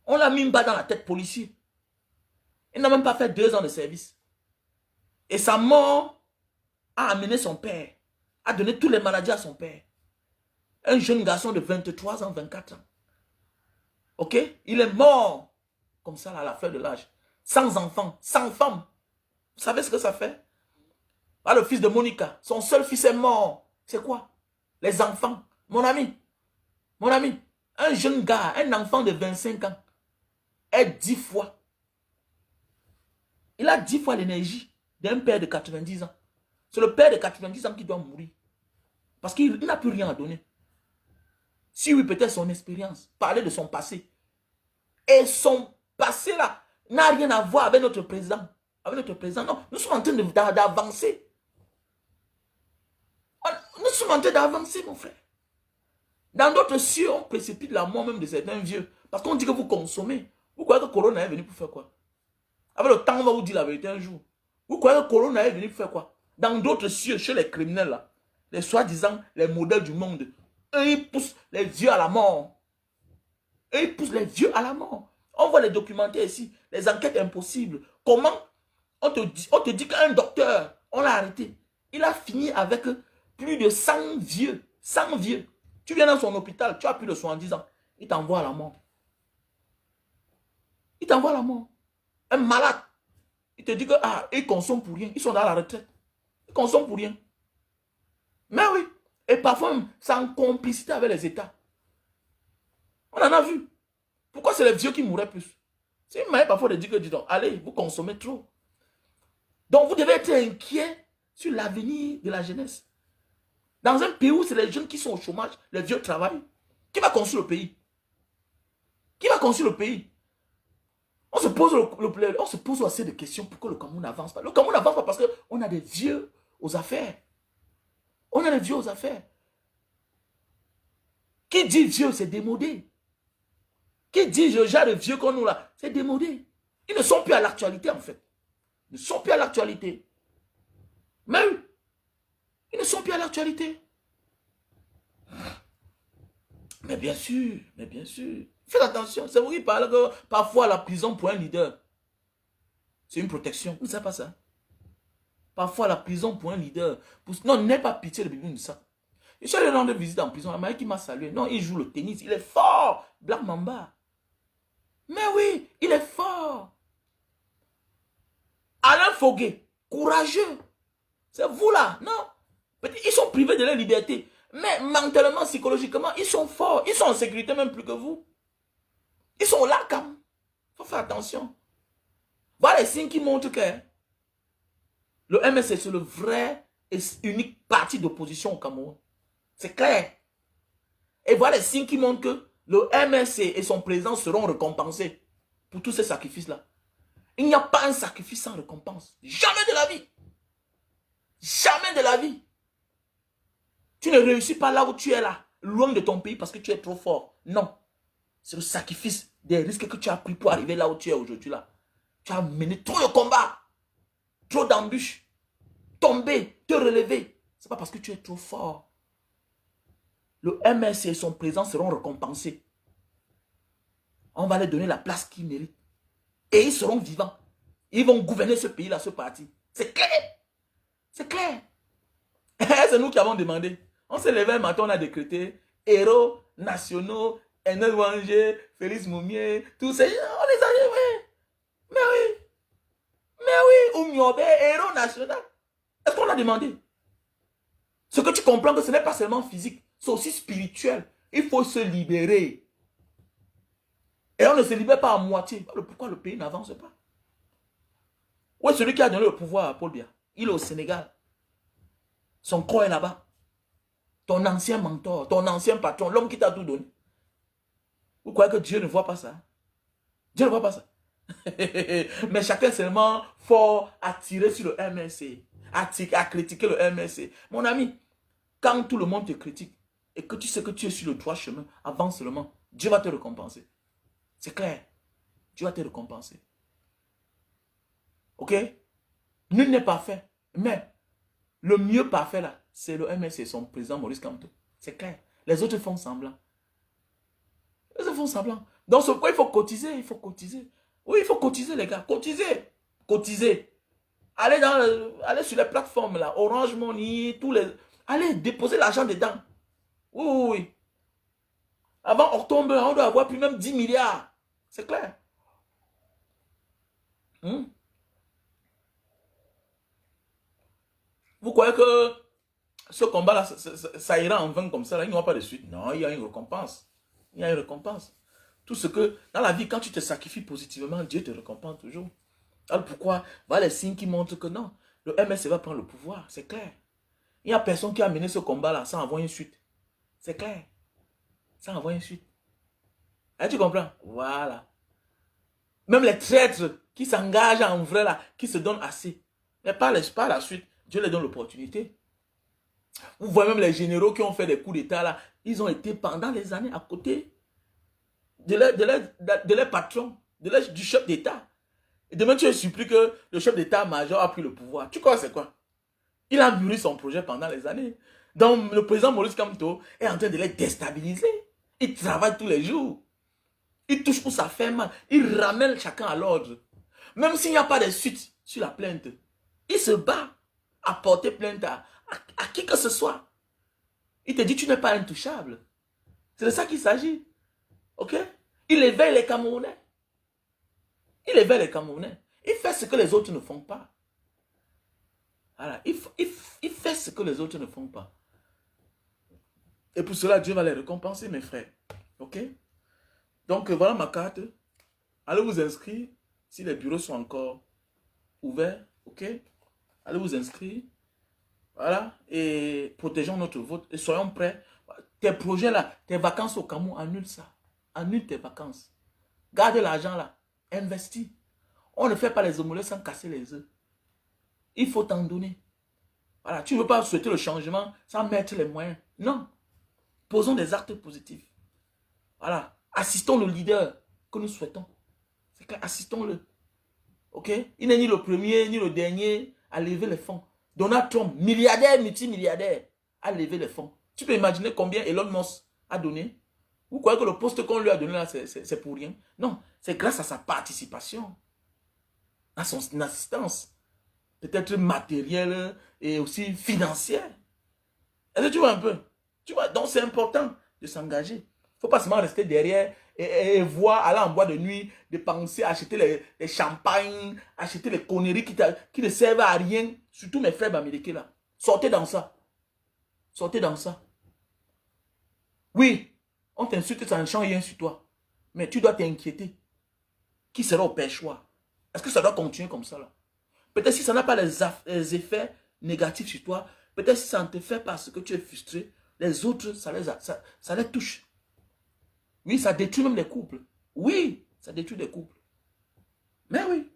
S1: On l'a mis une balle dans la tête, policier. Il n'a même pas fait 2 ans de service. Et sa mort a amené son père. A donné toutes les maladies à son père. Un jeune garçon de 23 ans, 24 ans. Ok? Il est mort. Comme ça, là, à la fleur de l'âge. Sans enfant, sans femme. Vous savez ce que ça fait? Ah, le fils de Monica, son seul fils est mort. C'est quoi? Les enfants. Mon ami, un jeune gars, un enfant de 25 ans, est 10 fois. Il a 10 fois l'énergie d'un père de 90 ans. C'est le père de 90 ans qui doit mourir. Parce qu'il n'a plus rien à donner. Si oui, peut-être son expérience, parler de son passé. Et son passé là, n'a rien à voir avec notre président. Avec notre président, non. Nous sommes en train d'avancer. Nous sommes en train d'avancer, mon frère. Dans d'autres cieux, on précipite la mort même de certains vieux. Parce qu'on dit que vous consommez. Vous croyez que Corona est venu pour faire quoi? Avec le temps, on va vous dire la vérité un jour. Vous croyez que Corona est venu pour faire quoi? Dans d'autres cieux, chez les criminels, là, les soi-disant les modèles du monde, eux, ils poussent les vieux à la mort. Eux, ils poussent les vieux à la mort. On voit les documentaires ici, les enquêtes impossibles. Comment on te dit qu'un docteur, on l'a arrêté. Il a fini avec plus de 100 vieux. 100 vieux. Tu viens dans son hôpital, tu as plus de 70 ans. Il t'envoie à la mort. Il t'envoie à la mort. Un malade. Il te dit que, ils consomment pour rien. Ils sont dans la retraite. Ils consomment pour rien. Mais oui. Et parfois, c'est en complicité avec les États. On en a vu. Pourquoi c'est les vieux qui mouraient plus? C'est une manière parfois de dire que, dis donc, allez, vous consommez trop. Donc, vous devez être inquiet sur l'avenir de la jeunesse. Dans un pays où c'est les jeunes qui sont au chômage, les vieux travaillent. Qui va construire le pays? Qui va construire le pays? On se pose assez de questions pour que le Cameroun n'avance pas. Le Cameroun n'avance pas parce qu'on a des vieux aux affaires. On a des vieux aux affaires. Qui dit vieux, c'est démodé. Qui dit je gère les vieux comme nous là, c'est démodé. Ils ne sont plus à l'actualité en fait. Ils ne sont plus à l'actualité. Mais ils ne sont plus à l'actualité. Mais bien sûr, Faites attention, c'est vous qui parlez que parfois la prison pour un leader, c'est une protection. Vous ne savez pas ça? Parfois la prison pour un leader. Non, n'aie pas pitié de Bibou Nissa. Je suis allé rendre visite en prison. Un mec qui m'a salué. Non, il joue le tennis. Il est fort. Black Mamba. Mais oui, il est fort. Alain Fogué, courageux. C'est vous là. Non. Ils sont privés de leur liberté. Mais mentalement, psychologiquement, ils sont forts. Ils sont en sécurité même plus que vous. Ils sont là quand même. Il faut faire attention. Voilà les signes qui montrent que le MSC, c'est le vrai et unique parti d'opposition au Cameroun. C'est clair. Et voilà les signes qui montrent que le MSC et son président seront récompensés pour tous ces sacrifices-là. Il n'y a pas un sacrifice sans récompense. Jamais de la vie. Jamais de la vie. Tu ne réussis pas là où tu es là, loin de ton pays parce que tu es trop fort. Non. C'est le sacrifice des risques que tu as pris pour arriver là où tu es aujourd'hui là. Tu as mené trop de combats, trop d'embûches. tomber, te relever. Ce n'est pas parce que tu es trop fort. Le MSC et son président seront récompensés. On va leur donner la place qu'ils méritent. Et ils seront vivants. Ils vont gouverner ce pays-là, ce parti. C'est clair. C'est clair. C'est nous qui avons demandé. On s'est levé un matin, on a décrété héros nationaux, Enel Wanger, Félix Moumier, tous ces gens, on les a dit, mais oui. Mais oui, Oumiobe, héros national. Est-ce qu'on a demandé? Ce que tu comprends que ce n'est pas seulement physique, c'est aussi spirituel. Il faut se libérer. Et on ne se libère pas à moitié. Pourquoi le pays n'avance pas? Où est celui qui a donné le pouvoir à Paul Biya? Il est au Sénégal. Son corps est là-bas. Ton ancien mentor, ton ancien patron, l'homme qui t'a tout donné. Vous croyez que Dieu ne voit pas ça? Dieu ne voit pas ça. Mais chacun seulement fort à tirer sur le MSC, à critiquer le MSC. Mon ami, quand tout le monde te critique et que tu sais que tu es sur le droit chemin, avance seulement. Dieu va te récompenser. C'est clair. Dieu va te récompenser. Ok? Nul n'est parfait. Mais le mieux parfait là, c'est le MSC, son président Maurice Kamto. C'est clair. Les autres font semblant. Les autres font semblant. Dans ce point, il faut cotiser. Il faut cotiser. Oui, il faut cotiser, les gars. Cotiser. Cotiser. Allez sur les plateformes là. Orange Money, tous les. Allez déposer l'argent dedans. Oui, oui, oui. Avant octobre, on doit avoir plus même 10 milliards. C'est clair. Vous croyez que ce combat-là, ça ira en vain comme ça, là, il n'y aura pas de suite? Non, il y a une récompense. Il y a une récompense. Tout ce que, dans la vie, quand tu te sacrifies positivement, Dieu te récompense toujours. Alors pourquoi? Voilà les signes qui montrent que non, le MSC va prendre le pouvoir, c'est clair. Il n'y a personne qui a mené ce combat-là sans avoir une suite. C'est clair. Sans avoir une suite. Et tu comprends? Voilà. Même les traîtres qui s'engagent en vrai, là, qui se donnent assez. Mais par la suite, Dieu leur donne l'opportunité. Vous voyez même les généraux qui ont fait des coups d'État, là, ils ont été pendant des années à côté de leur patron, du chef d'État. Et demain, tu es surpris que le chef d'État-major a pris le pouvoir. Tu crois c'est quoi? Il a mûri son projet pendant les années. Donc, le président Maurice Kamto est en train de les déstabiliser. Il travaille tous les jours. Il touche pour sa ferme. Il ramène chacun à l'ordre. Même s'il n'y a pas de suite sur la plainte, il se bat à porter plainte à qui que ce soit. Il te dit, tu n'es pas intouchable. C'est de ça qu'il s'agit. Ok? Il éveille les Camerounais. Il éveille les Camerounais. Il fait ce que les autres ne font pas. Voilà. Il fait ce que les autres ne font pas. Et pour cela, Dieu va les récompenser, mes frères. Ok? Donc, voilà ma carte. Allez vous inscrire si les bureaux sont encore ouverts. Ok? Allez vous inscrire. Voilà. Et protégeons notre vote. Et soyons prêts. Tes projets là, tes vacances au Cameroun, annule ça. Annule tes vacances. Garde l'argent là. Investis. On ne fait pas les omelettes sans casser les œufs. Il faut t'en donner. Voilà. Tu ne veux pas souhaiter le changement sans mettre les moyens. Non. Posons des actes positifs. Voilà. Assistons le leader que nous souhaitons. C'est clair. Assistons-le. Ok? Il n'est ni le premier, ni le dernier à lever les fonds. Donald Trump, milliardaire, multimilliardaire, a levé les fonds. Tu peux imaginer combien Elon Musk a donné? Vous croyez que le poste qu'on lui a donné là, c'est pour rien? Non, c'est grâce à sa participation, à son assistance, peut-être matérielle et aussi financière. Est-ce que tu vois un peu? Tu vois, donc c'est important de s'engager. Il ne faut pas seulement rester derrière et voir, aller en boîte de nuit, dépenser, acheter les champagnes, acheter les conneries qui ne servent à rien. Surtout mes frères américains là. Sortez dans ça. Sortez dans ça. Oui, on t'insulte, ça ne change rien sur toi. Mais tu dois t'inquiéter. Qui sera au pêchoir? Est-ce que ça doit continuer comme ça là? Peut-être si ça n'a pas les effets négatifs sur toi, peut-être si ça ne te fait pas ce que tu es frustré, les autres, ça les touche. Oui, ça détruit même les couples. Oui, ça détruit les couples. Mais oui,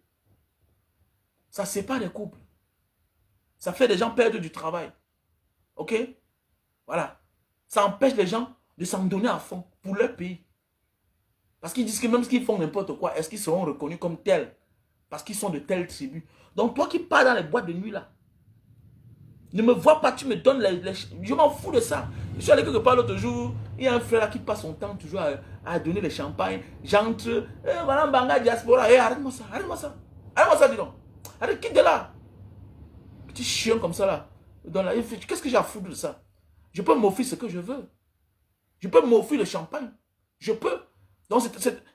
S1: ça sépare les couples. Ça fait des gens perdre du travail. Ok? Voilà. Ça empêche les gens de s'en donner à fond pour leur pays. Parce qu'ils disent que même s'ils font n'importe quoi, est-ce qu'ils seront reconnus comme tels? Parce qu'ils sont de telles tribus. Donc toi qui pars dans les boîtes de nuit là, Ne me vois pas, tu me donnes je m'en fous de ça. Je suis allé quelque part l'autre jour, il y a un frère là qui passe son temps toujours à donner les champagnes. J'entre, voilà, Banga Diaspora, arrête-moi ça, arrête-moi ça. Arrête-moi ça, dis donc. Arrête, quitte de là. Petit chien comme ça là. Qu'est-ce que j'ai à foutre de ça? Je peux m'offrir ce que je veux. Je peux m'offrir le champagne. Je peux. Donc,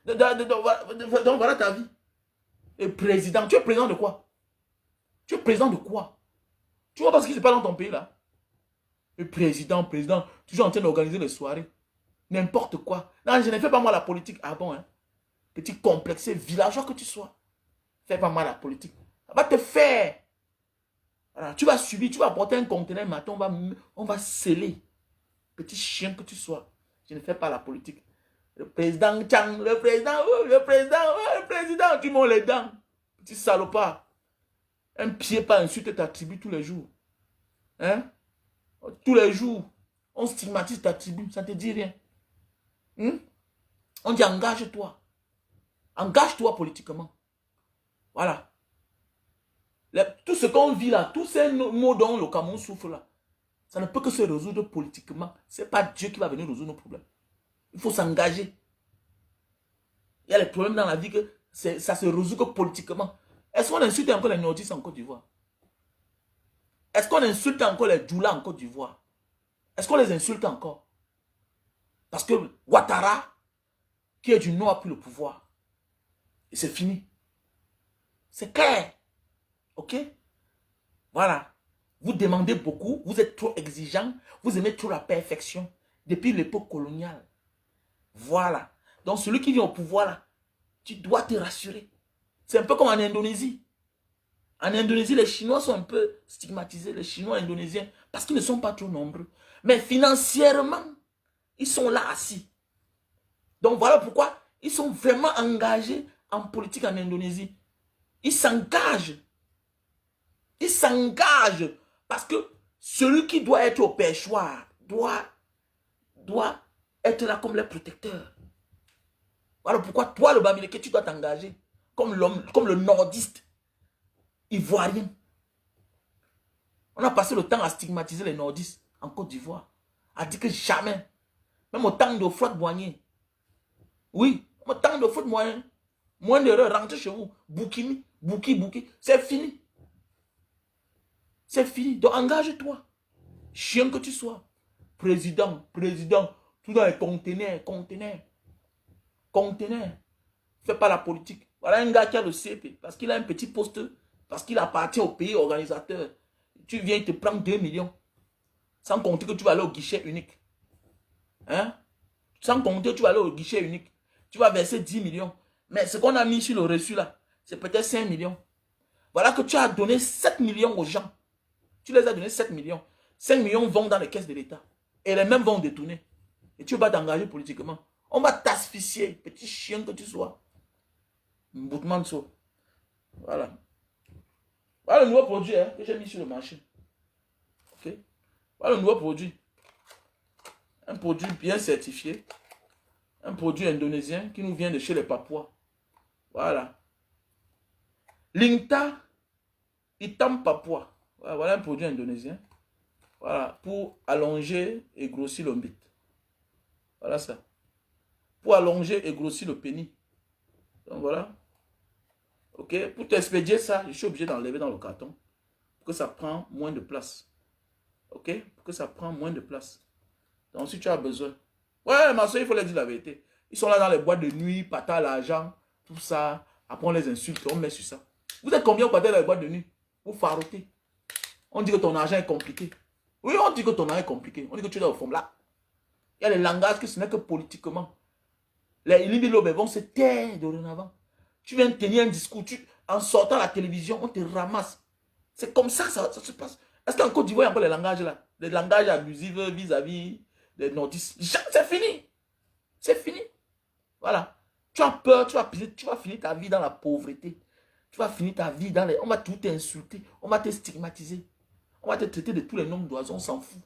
S1: donc voilà ta vie. Et président, tu es président de quoi? Tu es président de quoi? Tu vois pas ce qui se passe dans ton pays là? Le président, toujours en train d'organiser les soirées. N'importe quoi. Non, je ne fais pas moi la politique. Ah bon, hein? Petit complexé, villageois que tu sois. Fais pas moi la politique. Ça va te faire. Voilà, tu vas subir, tu vas porter un conteneur matin, on va sceller. Petit chien que tu sois. Je ne fais pas la politique. Le président Tchang, le président, tu montes les dents. Petit salopard. Un pied pas insulte ta tribu tous les jours. Hein? Tous les jours, on stigmatise ta tribu, ça ne te dit rien. On dit engage-toi. Engage-toi politiquement. Voilà. Tout ce qu'on vit là, tous ces mots dont le Cameroun souffre là, ça ne peut que se résoudre politiquement. Ce n'est pas Dieu qui va venir résoudre nos problèmes. Il faut s'engager. Il y a les problèmes dans la vie que ça se résout que politiquement. Est-ce qu'on insulte encore les nordistes en Côte d'Ivoire? Est-ce qu'on insulte encore les Djoula en Côte d'Ivoire? Est-ce qu'on les insulte encore? Parce que Ouattara, qui est du Nord, a pris le pouvoir. Et c'est fini. C'est clair. Ok? Voilà. Vous demandez beaucoup, vous êtes trop exigeant, vous aimez trop la perfection. Depuis l'époque coloniale. Voilà. Donc celui qui vient au pouvoir là, tu dois te rassurer. C'est un peu comme en Indonésie. En Indonésie, les Chinois sont un peu stigmatisés, les Chinois indonésiens, parce qu'ils ne sont pas trop nombreux. Mais financièrement, ils sont là assis. Donc voilà pourquoi ils sont vraiment engagés en politique en Indonésie. Ils s'engagent. Ils s'engagent. Parce que celui qui doit être au perchoir doit être là comme les protecteurs. Voilà pourquoi toi, le Bamileke, tu dois t'engager comme le nordiste ivoirien. On a passé le temps à stigmatiser les nordistes en Côte d'Ivoire. À dire que jamais, même au temps de Fouad-Boigny, oui, au temps de Fouad-Boigny, moins d'erreurs, rentrez chez vous, Boukimi, Bouki, c'est fini. C'est fini. Donc engage-toi. Chien que tu sois. Président, tout dans les conteneurs. Fais pas la politique. Voilà un gars qui a le CP, parce qu'il a un petit poste, parce qu'il appartient au pays organisateur. Tu viens, il te prend 2 millions. Sans compter que tu vas aller au guichet unique. Hein? Sans compter que tu vas aller au guichet unique. Tu vas verser 10 millions. Mais ce qu'on a mis sur le reçu là, c'est peut-être 5 millions. Voilà que tu as donné 7 millions aux gens. Tu les as donné 7 millions. 5 millions vont dans les caisses de l'État. Et les mêmes vont détourner. Et tu vas t'engager politiquement. On va t'asphyxier, petit chien que tu sois. Mboutmanso. Voilà. Voilà le nouveau produit que j'ai mis sur le marché. Ok? Voilà le nouveau produit. Un produit bien certifié. Un produit indonésien qui nous vient de chez les Papouas. Voilà. Lingta Hitam Papua. Voilà un produit indonésien. Voilà. Pour allonger et grossir le bit. Voilà ça. Pour allonger et grossir le pénis. Donc voilà. Ok. Pour t'expédier ça, je suis obligé d'enlever dans le carton. Pour que ça prend moins de place. Ok. Pour que ça prend moins de place. Donc si tu as besoin. Ouais, ma soeur, il faut leur dire la vérité. Ils sont là dans les boîtes de nuit, partent l'argent, tout ça. Après on les insulte, on met sur ça. Vous êtes combien au partir dans les boîtes de nuit? Vous faroter. On dit que ton argent est compliqué. Oui, on dit que ton argent est compliqué. On dit que tu es au fond là. Il y a les langages que ce n'est que politiquement. Les libéraux vont se taire dorénavant. Tu viens tenir un discours, en sortant à la télévision, on te ramasse. C'est comme ça, ça se passe. Est-ce qu'en Côte d'Ivoire, il y a encore les langages là? Les langages abusifs vis-à-vis des nordistes. C'est fini. C'est fini. Voilà. Tu as peur, tu vas finir ta vie dans la pauvreté. Tu vas finir ta vie dans les... On va tout t'insulter. On va te stigmatiser. On va te traiter de tous les noms d'oiseaux. On s'en fout.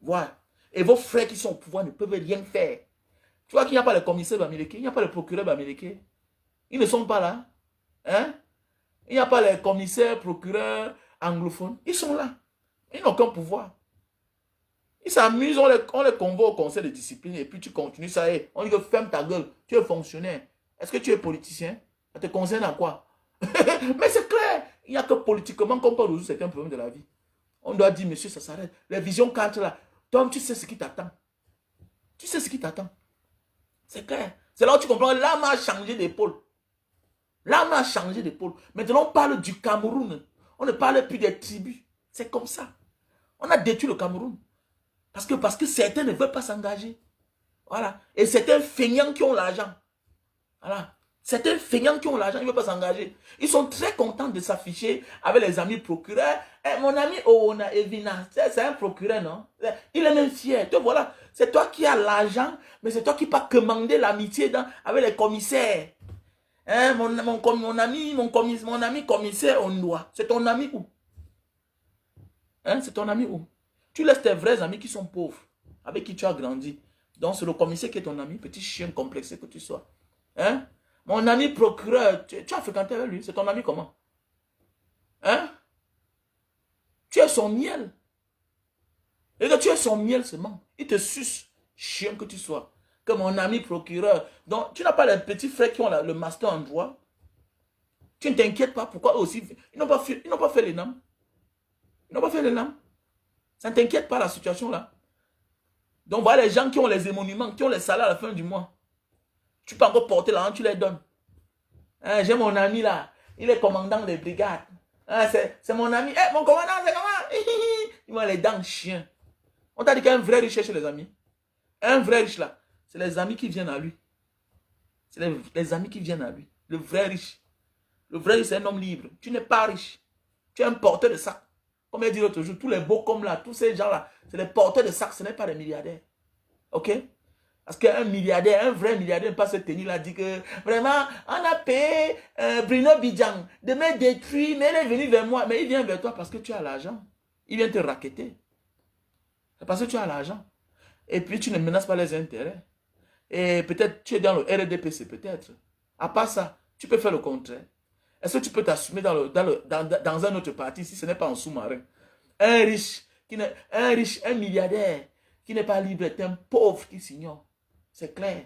S1: Voilà. Et vos frères qui sont au pouvoir ne peuvent rien faire. Tu vois qu'il n'y a pas le commissaire américain, il n'y a pas le procureur américain. Ils ne sont pas là. Hein? Il n'y a pas les commissaires, procureurs anglophones. Ils sont là. Ils n'ont aucun pouvoir. Ils s'amusent, on les convoque au conseil de discipline et puis tu continues ça. On dit que ferme ta gueule, tu es fonctionnaire. Est-ce que tu es politicien? Ça te concerne à quoi? Mais c'est clair, il n'y a que politiquement qu'on peut résoudre certains problèmes de la vie. On doit dire, monsieur, ça s'arrête. Les visions 4 là, toi, tu sais ce qui t'attend. Tu sais ce qui t'attend. C'est clair. C'est là où tu comprends, l'âme a changé d'épaule. L'âme a changé d'épaule. Maintenant, on parle du Cameroun. On ne parle plus des tribus. C'est comme ça. On a détruit le Cameroun. Parce que certains ne veulent pas s'engager. Voilà. Et certains feignants qui ont l'argent. Voilà. Certains feignants qui ont l'argent, ils ne veulent pas s'engager. Ils sont très contents de s'afficher avec les amis procureurs. Eh, mon ami Oona Evina, c'est un procureur, non? Il est même fier. Te voilà. C'est toi qui as l'argent, mais c'est toi qui pas commander l'amitié avec les commissaires. Hein, mon ami commissaire Ondoa. C'est ton ami où? Hein, c'est ton ami où? Tu laisses tes vrais amis qui sont pauvres, avec qui tu as grandi. Donc c'est le commissaire qui est ton ami, petit chien complexé que tu sois. Hein? Mon ami procureur, tu as fréquenté avec lui, c'est ton ami comment? Hein? Tu es son miel. Et que tu es son miel seulement. Il te suce, chien que tu sois. Que mon ami procureur. Donc, tu n'as pas les petits frères qui ont le master en droit. Tu ne t'inquiètes pas. Pourquoi eux aussi? Ils n'ont pas fait les NAM. Ils n'ont pas fait les NAM. Ça ne t'inquiète pas la situation là. Donc, voilà les gens qui ont les émoluments, qui ont les salaires à la fin du mois. Tu peux encore porter l'argent, tu les donnes. Hein, j'ai mon ami là. Il est commandant des brigades. Hein, c'est mon ami. Eh, mon commandant, c'est comment? Il m'a les dents chiens. On t'a dit qu'un vrai riche chez les amis. Un vrai riche là. C'est les amis qui viennent à lui. C'est les amis qui viennent à lui. Le vrai riche. Le vrai riche, c'est un homme libre. Tu n'es pas riche. Tu es un porteur de sac. Comme il dit l'autre jour, tous les beaux comme là, tous ces gens-là, c'est des porteurs de sac, ce n'est pas des milliardaires. Ok? Parce qu'un milliardaire, un vrai milliardaire ne peut pas se tenir là, dit que vraiment, on a payé Bruno Bidjang de me détruire, mais il est venu vers moi. Mais il vient vers toi parce que tu as l'argent. Il vient te racketter. C'est parce que tu as l'argent. Et puis tu ne menaces pas les intérêts. Et peut-être tu es dans le RDPC, peut-être. À part ça, tu peux faire le contraire. Est-ce que tu peux t'assumer dans un autre parti si ce n'est pas en sous-marin? Un riche, un milliardaire qui n'est pas libre est un pauvre qui s'ignore. C'est clair.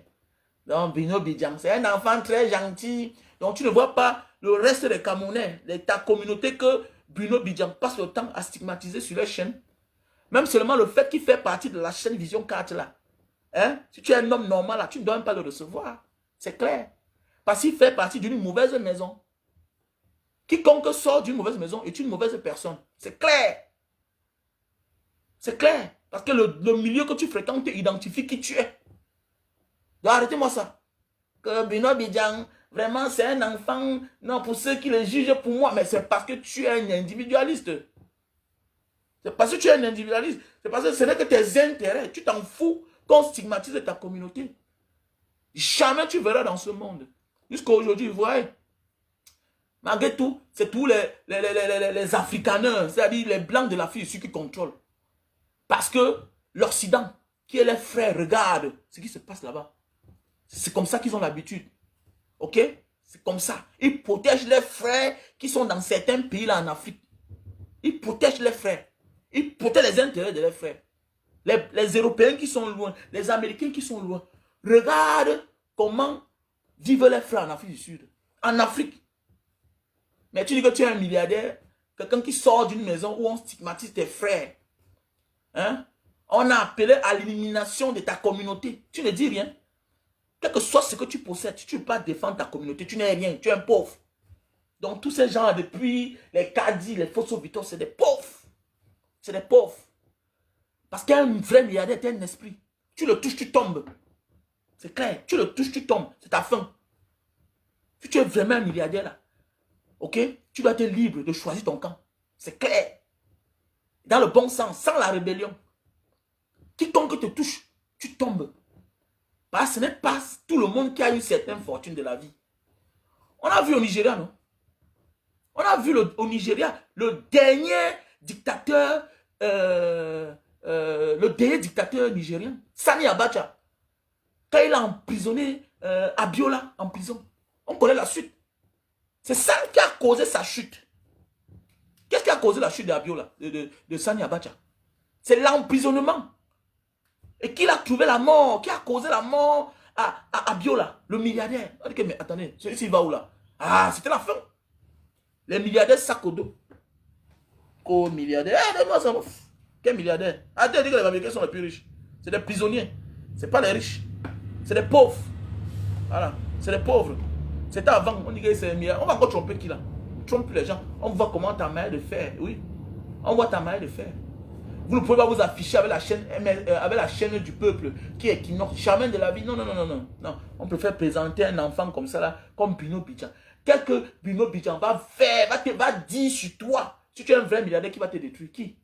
S1: Donc, Bruno Bidjang, c'est un enfant très gentil. Donc, tu ne vois pas le reste des Camerounais, de ta communauté que Bruno Bidjang passe le temps à stigmatiser sur les chaînes. Même seulement le fait qu'il fait partie de la chaîne Vision 4 là. Hein? Si tu es un homme normal là, tu ne dois même pas le recevoir. C'est clair. Parce qu'il fait partie d'une mauvaise maison. Quiconque sort d'une mauvaise maison est une mauvaise personne. C'est clair. C'est clair. Parce que le milieu que tu fréquentes te identifie qui tu es. Donc arrêtez-moi ça. Que Bruno Bidjang, vraiment c'est un enfant. Non, pour ceux qui le jugent pour moi, mais c'est parce que tu es un individualiste. C'est parce que tu es un individualiste. C'est parce que ce n'est que tes intérêts. Tu t'en fous qu'on stigmatise ta communauté. Jamais tu verras dans ce monde. Jusqu'à aujourd'hui, vous voyez. Malgré tout, c'est tous les africaneurs, c'est-à-dire les blancs de l'Afrique ici qui contrôlent. Parce que l'Occident, qui est les frères, regarde ce qui se passe là-bas. C'est comme ça qu'ils ont l'habitude. Ok? C'est comme ça. Ils protègent les frères qui sont dans certains pays là en Afrique. Ils protègent les frères. Ils protègent les intérêts de leurs frères. Les Européens qui sont loin, les Américains qui sont loin. Regarde comment vivent les frères en Afrique du Sud. En Afrique. Mais tu dis que tu es un milliardaire, quelqu'un qui sort d'une maison où on stigmatise tes frères. Hein? On a appelé à l'élimination de ta communauté. Tu ne dis rien. Quel que soit ce que tu possèdes, si tu ne peux pas défendre ta communauté, tu n'es rien, tu es un pauvre. Donc tous ces gens, depuis les caddies, les Fosso Victor, c'est des pauvres. C'est des pauvres. Parce qu'un vrai milliardaire, c'est un esprit. Tu le touches, tu tombes. C'est clair. Tu le touches, tu tombes. C'est ta fin. Si tu es vraiment un milliardaire là, ok, tu dois être libre de choisir ton camp. C'est clair. Dans le bon sens, sans la rébellion. Quiconque te touche, tu tombes. Parce que ce n'est pas tout le monde qui a une certaine fortune de la vie. On a vu au Nigeria, non? On a vu au Nigeria le dernier dictateur, nigérien, Sani Abacha. Quand il a emprisonné Abiola en prison. On connaît la suite. C'est ça qui a causé sa chute. Qu'est-ce qui a causé la chute d'Abiola, de Sani Abacha? C'est l'emprisonnement. Et qui a trouvé la mort? Qui a causé la mort à Abiola, le milliardaire? On dit que, mais attendez, celui-ci va où là? Ah, c'était la fin. Les milliardaires sac au dos. Co-milliardaire. Donne-moi ça. Quel milliardaire? Ah, tu as dit que les Américains sont les plus riches. C'est des prisonniers. C'est pas les riches. C'est des pauvres. Voilà. C'est des pauvres. C'était avant. On dit que c'est un milliardaire. On va encore tromper qui là? On trompe les gens. On voit comment ta manière de faire. Oui. On voit ta manière de faire. Vous ne pouvez pas vous afficher avec la chaîne du peuple qui est Equinox. Jamais de la vie. Non, non, non, non, non. Non. On préfère présenter un enfant comme ça là, comme Bino Bidjan. Qu'est-ce que Bino Bidjan va faire, va dire sur toi? Si tu es un vrai milliardaire, qui va te détruire? Qui?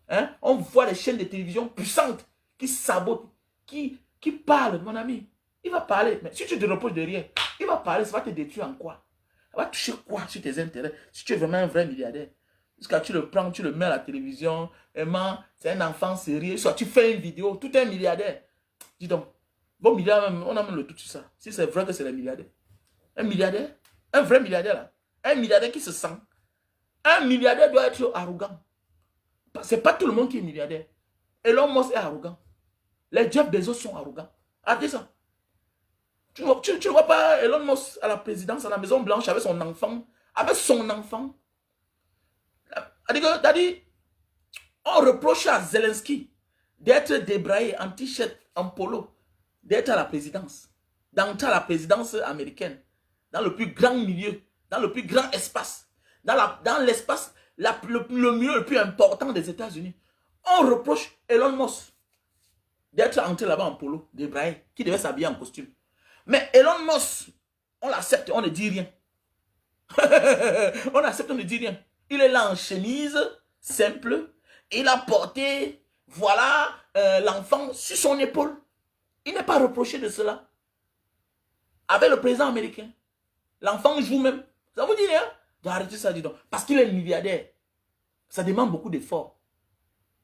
S1: Hein? On voit les chaînes de télévision puissantes qui sabotent, qui parlent, mon ami. Il va parler. Mais si tu te reproches de rien, il va parler, ça va te détruire en quoi? Ça va toucher quoi sur tes intérêts? Si tu es vraiment un vrai milliardaire. Jusqu'à tu le prends, tu le mets à la télévision, c'est un enfant sérieux, soit tu fais une vidéo, tout un milliardaire. Dis donc, bon milliardaire, on a même le tout sur ça. Si c'est vrai que c'est les milliardaires. Un milliardaire, un vrai milliardaire là, un milliardaire qui se sent. Un milliardaire doit être arrogant. C'est pas tout le monde qui est milliardaire. Elon Musk est arrogant. Les Jeff Bezos sont arrogants. Arrêtez ça. Tu ne vois pas Elon Musk à la présidence, à la Maison Blanche avec son enfant. Avec son enfant. On reproche à Zelensky d'être débraillé en t-shirt, en polo, d'être à la présidence, d'entrer à la présidence américaine, dans le plus grand milieu, dans le plus grand espace, dans l'espace le milieu le plus important des États-Unis. On reproche Elon Musk d'être entré là-bas en polo, débraillé, qui devait s'habiller en costume. Mais Elon Musk, on l'accepte, on ne dit rien. On accepte, on ne dit rien. Il est là en chemise, simple. Il a porté, voilà, l'enfant sur son épaule. Il n'est pas reproché de cela. Avec le président américain. L'enfant joue même. Ça vous dit rien? Arrêtez ça, dis donc. Parce qu'il est milliardaire. Ça demande beaucoup d'efforts.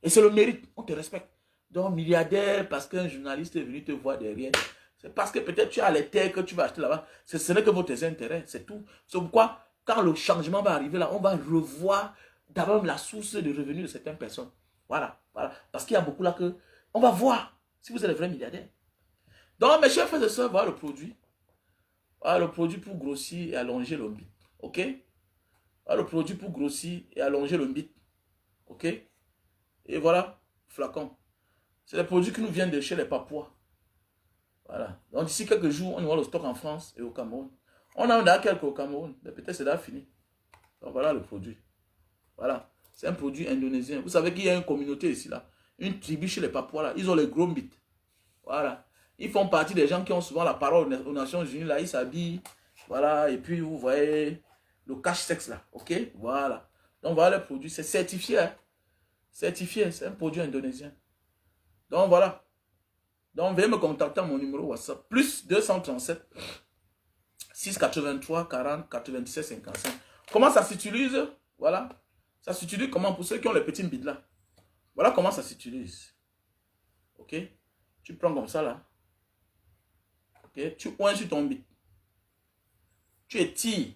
S1: Et c'est le mérite. On te respecte. Donc, milliardaire, parce qu'un journaliste est venu te voir derrière. C'est parce que peut-être tu as les terres que tu vas acheter là-bas. Ce n'est que votre intérêt. C'est tout. C'est pourquoi, quand le changement va arriver là, on va revoir d'abord la source de revenus de certaines personnes. Voilà. Voilà. Parce qu'il y a beaucoup là que... On va voir si vous êtes vrai milliardaire. Donc, mes chers frères et sœurs, voilà le produit. Voilà le produit pour grossir et allonger le bit. OK? Voilà le produit pour grossir et allonger le bit. OK? Et voilà, flacon. C'est le produit qui nous vient de chez les Papouas. Voilà. Donc d'ici quelques jours, on aura le stock en France et au Cameroun. On en a quelques au Cameroun, mais peut-être c'est là fini. Donc voilà le produit. Voilà. C'est un produit indonésien. Vous savez qu'il y a une communauté ici là. Une tribu chez les Papouas là. Ils ont les gros bits. Voilà. Ils font partie des gens qui ont souvent la parole aux Nations Unies là. Ils s'habillent. Voilà. Et puis vous voyez le cache-sexe là. OK? Voilà. Donc voilà le produit. C'est certifié. Hein? Certifié. C'est un produit indonésien. Donc voilà. Donc veuillez me contacter à mon numéro WhatsApp. Plus 237 683 40 97 55. Comment ça s'utilise? Voilà. Ça s'utilise comment pour ceux qui ont les petits bits là? Voilà comment ça s'utilise. OK? Tu prends comme ça là. OK? Tu pointes sur ton bit. Tu étires.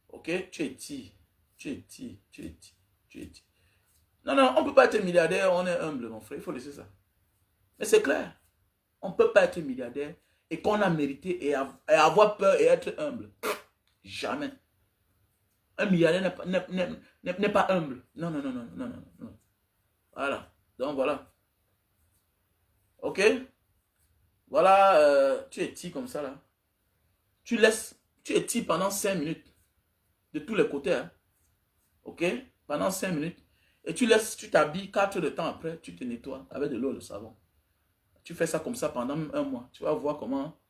S1: OK? Tu étires. Tu étires. Tu étires. Tu étires. Non, non, on ne peut pas être milliardaire, on est humble, mon frère. Il faut laisser ça. Mais c'est clair. On ne peut pas être milliardaire et qu'on a mérité et avoir peur et être humble. Jamais. Un milliardaire n'est pas humble. Non, non, non, non, non, non, non. Voilà. Donc voilà. OK? Voilà, tu étires comme ça là. Tu étires pendant 5 minutes. De tous les côtés. Hein. OK? Pendant 5 minutes. Et tu t'habilles 4 heures de temps après, tu te nettoies avec de l'eau et le savon. Tu fais ça comme ça pendant un mois. Tu vas voir comment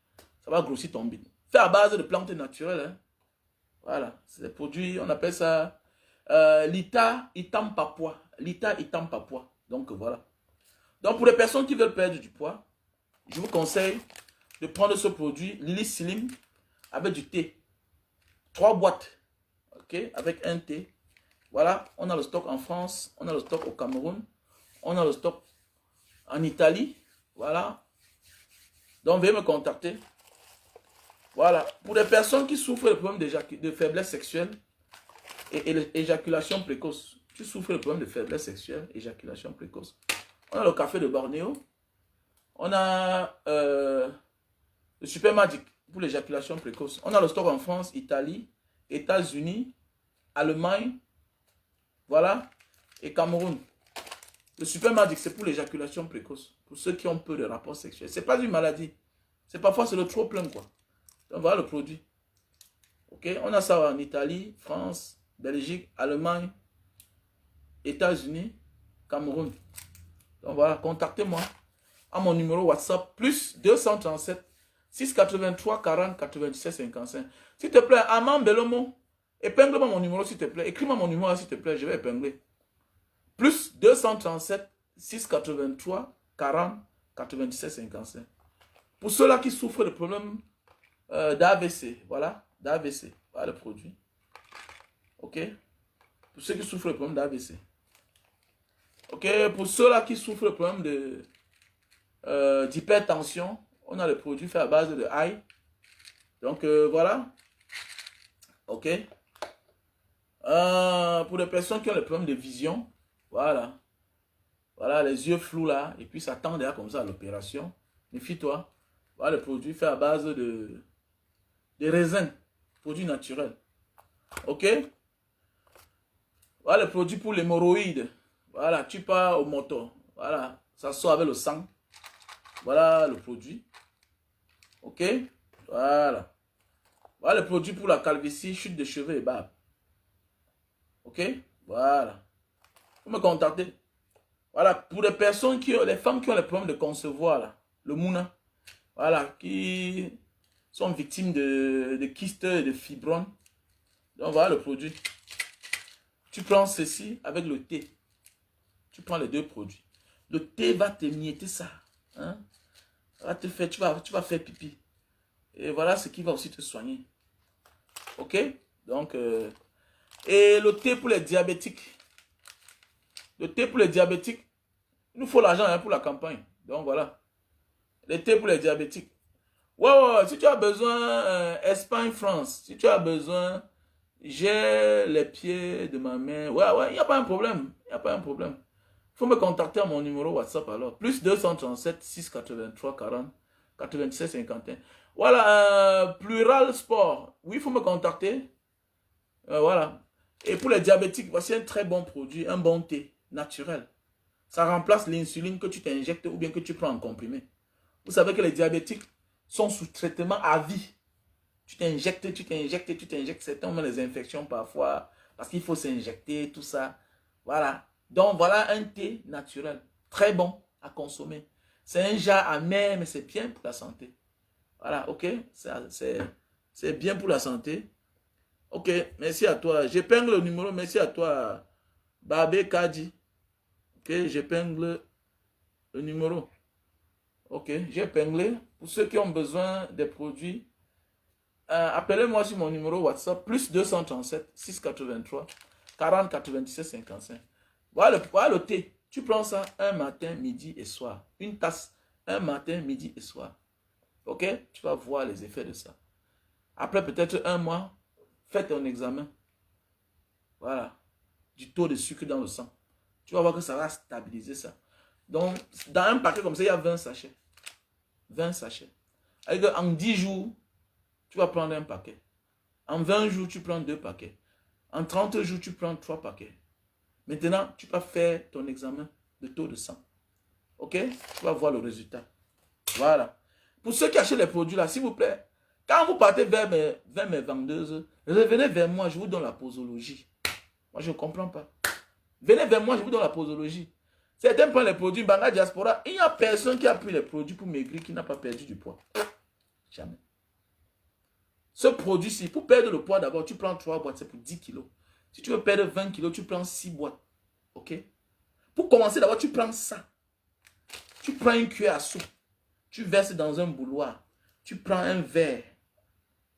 S1: ça va grossir ton bit. Fait à base de plantes naturelles. Hein. Voilà. C'est des produits, on appelle ça Lita Itam Papua. Lita Itam Papua. Donc voilà. Donc pour les personnes qui veulent perdre du poids, je vous conseille de prendre ce produit Lily Slim avec du thé. 3 boîtes. OK? Avec un thé. Voilà, on a le stock en France, on a le stock au Cameroun, on a le stock en Italie. Voilà. Donc, veuillez me contacter. Voilà. Pour les personnes qui souffrent de problèmes de faiblesse sexuelle, Et l'éjaculation précoce. Tu souffres de problème de faiblesse sexuelle, éjaculation précoce. On a le café de Bornéo. On a le Super Magic pour l'éjaculation précoce. On a le stock en France, Italie, États-Unis, Allemagne, voilà, et Cameroun. Le Super Magic, c'est pour l'éjaculation précoce. Pour ceux qui ont peu de rapports sexuels. Ce n'est pas une maladie. Parfois, c'est le trop plein, quoi. Donc, voilà le produit. Ok, on a ça en Italie, France, Belgique, Allemagne, États-Unis, Cameroun. Donc, voilà, contactez-moi à mon numéro WhatsApp, plus 237 683 40 97 55. S'il te plaît, Amand Belomo, épingle-moi mon numéro, s'il te plaît. Écris-moi mon numéro, s'il te plaît, je vais épingler. Plus 237 683 40 97 55. Pour ceux-là qui souffrent de problèmes d'AVC, voilà, d'AVC, voilà le produit. Ok? Pour ceux qui souffrent de problèmes d'AVC. Ok? Pour ceux-là qui souffrent de problèmes d'hypertension, on a le produit fait à base de ail. Donc, voilà. Ok? Pour les personnes qui ont le problème de vision, voilà. Voilà, les yeux flous là, et puis ça tend derrière comme ça à l'opération. Méfie-toi. Voilà le produit fait à base de raisin, produit naturel. Ok? Voilà le produit pour l'hémorroïde. Voilà, tu pars au moto. Voilà, ça sort avec le sang. Voilà le produit. Ok? Voilà. Voilà le produit pour la calvitie, chute de cheveux et barbe. Ok? Voilà. Vous me contactez. Voilà, pour les personnes les femmes qui ont les problèmes de concevoir, là, le mouna, voilà, qui sont victimes de kystes et de fibromes. Donc voilà le produit. Tu prends ceci avec le thé. Tu prends les deux produits. Le thé va t'émietter ça. Hein? Va te faire, tu vas faire pipi. Et voilà ce qui va aussi te soigner. Ok? Donc, et le thé pour les diabétiques. Le thé pour les diabétiques, il nous faut l'argent hein, pour la campagne. Donc voilà. Le thé pour les diabétiques. Ouais, si tu as besoin, Espagne, France, si tu as besoin, j'ai les pieds de ma main. Ouais, il n'y a pas un problème. Il n'y a pas un problème. Il faut me contacter à mon numéro WhatsApp alors. Plus 237 683 40 97 51. Voilà, Plural Sport. Oui, il faut me contacter. Voilà. Et pour les diabétiques, voici un très bon produit, un bon thé naturel. Ça remplace l'insuline que tu t'injectes ou bien que tu prends en comprimé. Vous savez que les diabétiques sont sous traitement à vie. Tu t'injectes, tu t'injectes, tu t'injectes. Certains ont les infections parfois parce qu'il faut s'injecter, tout ça. Voilà. Donc voilà un thé naturel. Très bon à consommer. C'est un genre amer, mais c'est bien pour la santé. Voilà, ok. C'est bien pour la santé. Ok, merci à toi. J'épingle le numéro, merci à toi. Babé Kadi. Ok, j'épingle le numéro. Ok, j'ai épinglé. Pour ceux qui ont besoin des produits, appelez-moi sur mon numéro WhatsApp, plus 237 683 40 97 55. Voilà le thé. Tu prends ça un matin, midi et soir. Une tasse, un matin, midi et soir. Ok, tu vas voir les effets de ça. Après peut-être un mois, fais ton examen. Voilà. Du taux de sucre dans le sang. Tu vas voir que ça va stabiliser ça. Donc, dans un paquet comme ça, il y a 20 sachets. 20 sachets. En 10 jours, tu vas prendre un paquet. En 20 jours, tu prends 2 paquets. En 30 jours, tu prends 3 paquets. Maintenant, tu vas faire ton examen de taux de sang. Ok? Tu vas voir le résultat. Voilà. Pour ceux qui achètent les produits là, s'il vous plaît, quand vous partez vers mes vendeuses, revenez vers moi, je vous donne la posologie. Moi, je ne comprends pas. Venez vers moi, je vous donne la posologie. Certains prennent les produits Banga Diaspora. Il n'y a personne qui a pris les produits pour maigrir qui n'a pas perdu du poids. Jamais. Ce produit-ci, pour perdre le poids d'abord, tu prends 3 boîtes, c'est pour 10 kilos. Si tu veux perdre 20 kilos, tu prends 6 boîtes. Ok? Pour commencer d'abord, tu prends ça. Tu prends une cuillère à soupe. Tu verses dans un bouilloire. Tu prends un verre.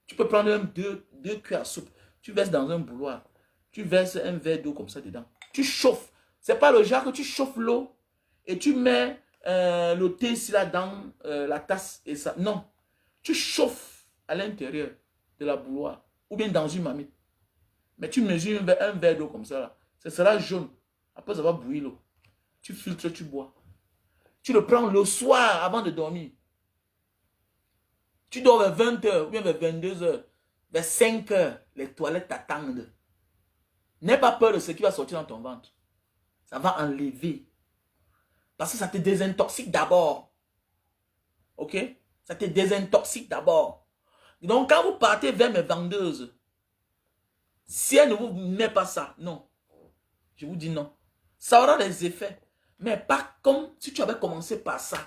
S1: Tu peux prendre deux cuillères à soupe. Tu verses dans un bouilloire. Tu verses un verre d'eau comme ça dedans. Tu chauffes. C'est pas le genre que tu chauffes l'eau et tu mets le thé ici là dans la tasse et ça. Non. Tu chauffes à l'intérieur de la bouilloire ou bien dans une marmite. Mais tu mesures un verre d'eau comme ça, là. Ce sera jaune. Après, ça va bouillir l'eau. Tu filtres, tu bois. Tu le prends le soir avant de dormir. Tu dors vers 20 h ou bien vers 22 h. Vers 5 h, les toilettes t'attendent. N'aie pas peur de ce qui va sortir dans ton ventre. Ça va enlever. Parce que ça te désintoxique d'abord. Ok? Ça te désintoxique d'abord. Donc, quand vous partez vers mes vendeuses, si elle ne vous met pas ça, non. Je vous dis non. Ça aura des effets. Mais pas comme si tu avais commencé par ça.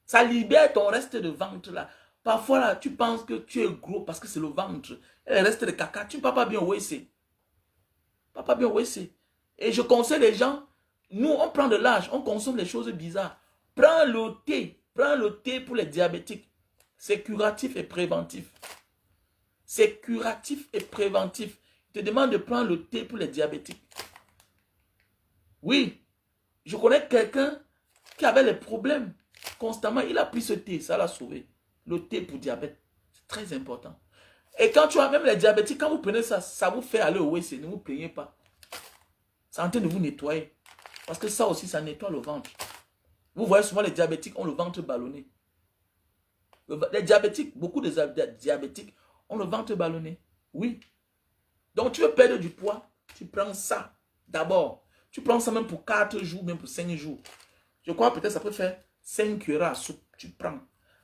S1: Ça libère ton reste de ventre là. Parfois là, tu penses que tu es gros parce que c'est le ventre. Et le reste de caca, tu ne vas pas bien au WC. Pas bien au WC. Et je conseille les gens, nous on prend de l'âge, on consomme des choses bizarres. Prends le thé. Prends le thé pour les diabétiques. C'est curatif et préventif. C'est curatif et préventif. Je te demande de prendre le thé pour les diabétiques. Oui. Je connais quelqu'un qui avait les problèmes constamment. Il a pris ce thé, ça l'a sauvé. Le thé pour diabète. C'est très important. Et quand tu as même les diabétiques, quand vous prenez ça, ça vous fait aller au WC. Ne vous plaignez pas. C'est en train de vous nettoyer. Parce que ça aussi, ça nettoie le ventre. Vous voyez souvent les diabétiques ont le ventre ballonné. Les diabétiques, beaucoup de diabétiques ont le ventre ballonné. Oui. Donc tu veux perdre du poids, tu prends ça d'abord. Tu prends ça même pour 4 jours, même pour 5 jours. Je crois peut-être ça peut faire 5 cuillères à soupe. Tu prends.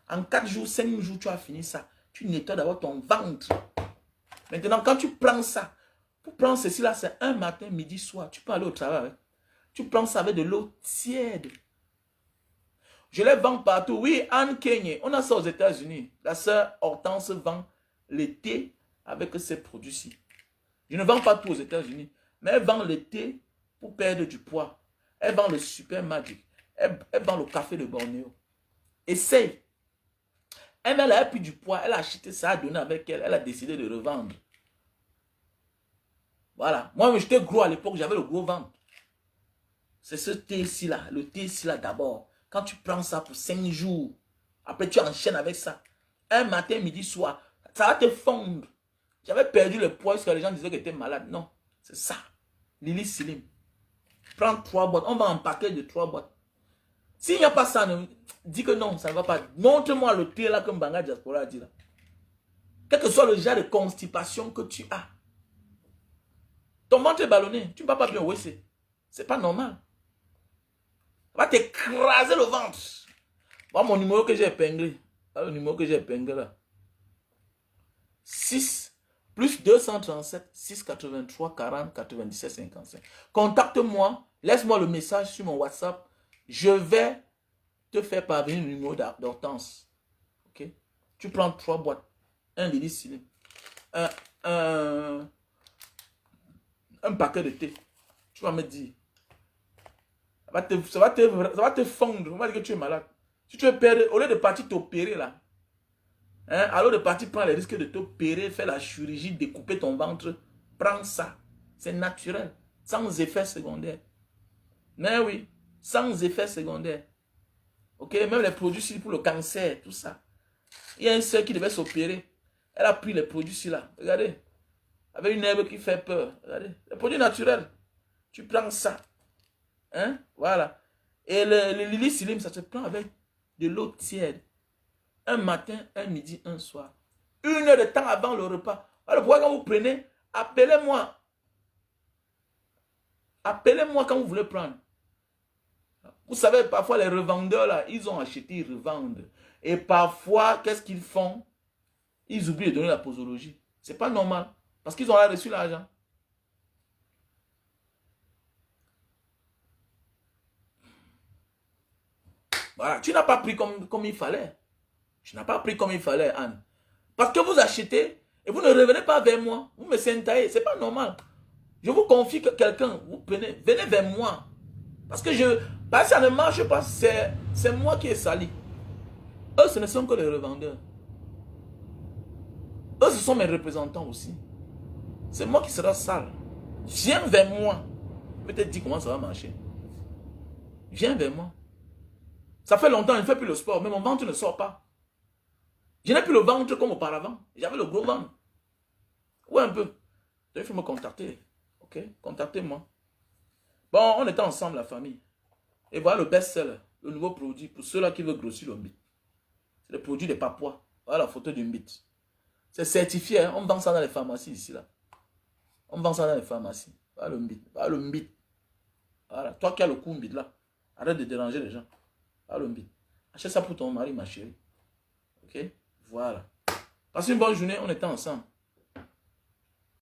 S1: En 4 jours, 5 jours, tu as fini ça. Tu nettoies d'abord ton ventre. Maintenant, quand tu prends ça, pour prendre ceci là, c'est un matin, midi, soir. Tu peux aller au travail. Tu prends ça avec de l'eau tiède. Je les vends partout. Oui, Anne Kenya, on a ça aux États-Unis. La sœur Hortense vend le thé avec ces produits-ci. Je ne vends pas tout aux États-Unis, mais elle vend le thé pour perdre du poids. Elle vend le Super Magic. Elle vend le café de Bornéo. Essaye. Elle a pris du poids, elle a acheté ça, a donné avec elle. Elle a décidé de revendre. Voilà. Moi, j'étais gros à l'époque, j'avais le gros ventre. C'est ce thé-ci là, le thé-ci là d'abord. Quand tu prends ça pour 5 jours, après tu enchaînes avec ça. Un matin, midi, soir, ça va te fondre. J'avais perdu le poids parce que les gens disaient que j'étais malade. Non, c'est ça. Lily Silim. Prends 3 boîtes. On va en paquet de 3 boîtes. S'il n'y a pas ça, dis que non, ça ne va pas. Montre-moi le thé là comme Banga Diaspora a dit là. Quel que soit le genre de constipation que tu as. Ton ventre est ballonné. Tu ne vas pas bien au WC. C'est pas normal. Ça va t'écraser le ventre. Voilà mon numéro que j'ai épinglé. Le numéro que j'ai épinglé là. 6 plus 237 683 40 97 55. Contacte-moi. Laisse-moi le message sur mon WhatsApp. Je vais te faire parvenir le numéro d'Hortense. Ok? Tu prends 3 boîtes. Un Lily Silim. Un paquet de thé. Tu vas me dire. Ça va te fondre. On va dire que tu es malade. Si tu veux perdre, au lieu de partir t'opérer là, hein, alors de partir prendre les risques de t'opérer, faire la chirurgie, découper ton ventre, prends ça. C'est naturel. Sans effet secondaire. Mais oui, sans effet secondaire. Ok, même les produits pour le cancer, tout ça. Il y a une soeur qui devait s'opérer. Elle a pris les produits là. Regardez. Avec une herbe qui fait peur. Regardez. Les produits naturels. Tu prends ça. Hein? Voilà. Et le Lily Silim, ça se prend avec de l'eau tiède. Un matin, un midi, un soir. 1 heure de temps avant le repas. Alors, pourquoi quand vous prenez, appelez-moi. Appelez-moi quand vous voulez prendre. Vous savez, parfois les revendeurs, là, ils ont acheté, ils revendent. Et parfois, qu'est-ce qu'ils font? Ils oublient de donner la posologie. C'est pas normal. Parce qu'ils ont reçu l'argent. Voilà, tu n'as pas pris comme il fallait. Tu n'as pas pris comme il fallait, Anne. Parce que vous achetez et vous ne revenez pas vers moi. Vous me sentaillez, c'est pas normal. Je vous confie que quelqu'un, vous venez vers moi. Parce que ça ne marche pas, c'est moi qui ai sali. Eux, ce ne sont que les revendeurs. Eux, ce sont mes représentants aussi. C'est moi qui sera sale. Viens vers moi. Peut-être dis comment ça va marcher. Viens vers moi. Ça fait longtemps, je ne fais plus le sport, mais mon ventre ne sort pas. Je n'ai plus le ventre comme auparavant. J'avais le gros ventre. Ouais, un peu. il faut me contacter. Ok? Contactez-moi. Bon, on était ensemble, la famille. Et voilà le best-seller, le nouveau produit pour ceux-là qui veulent grossir le mbit. C'est le produit des Papouas. Voilà la photo du mbit. C'est certifié, hein? On vend ça dans les pharmacies ici, là. On vend ça dans les pharmacies. Voilà le mbit. Voilà le mbit. Voilà. Toi qui as le coup mbit là, arrête de déranger les gens. Voilà le mbit. Achète ça pour ton mari, ma chérie. Ok? Voilà. Passez une bonne journée, on était ensemble.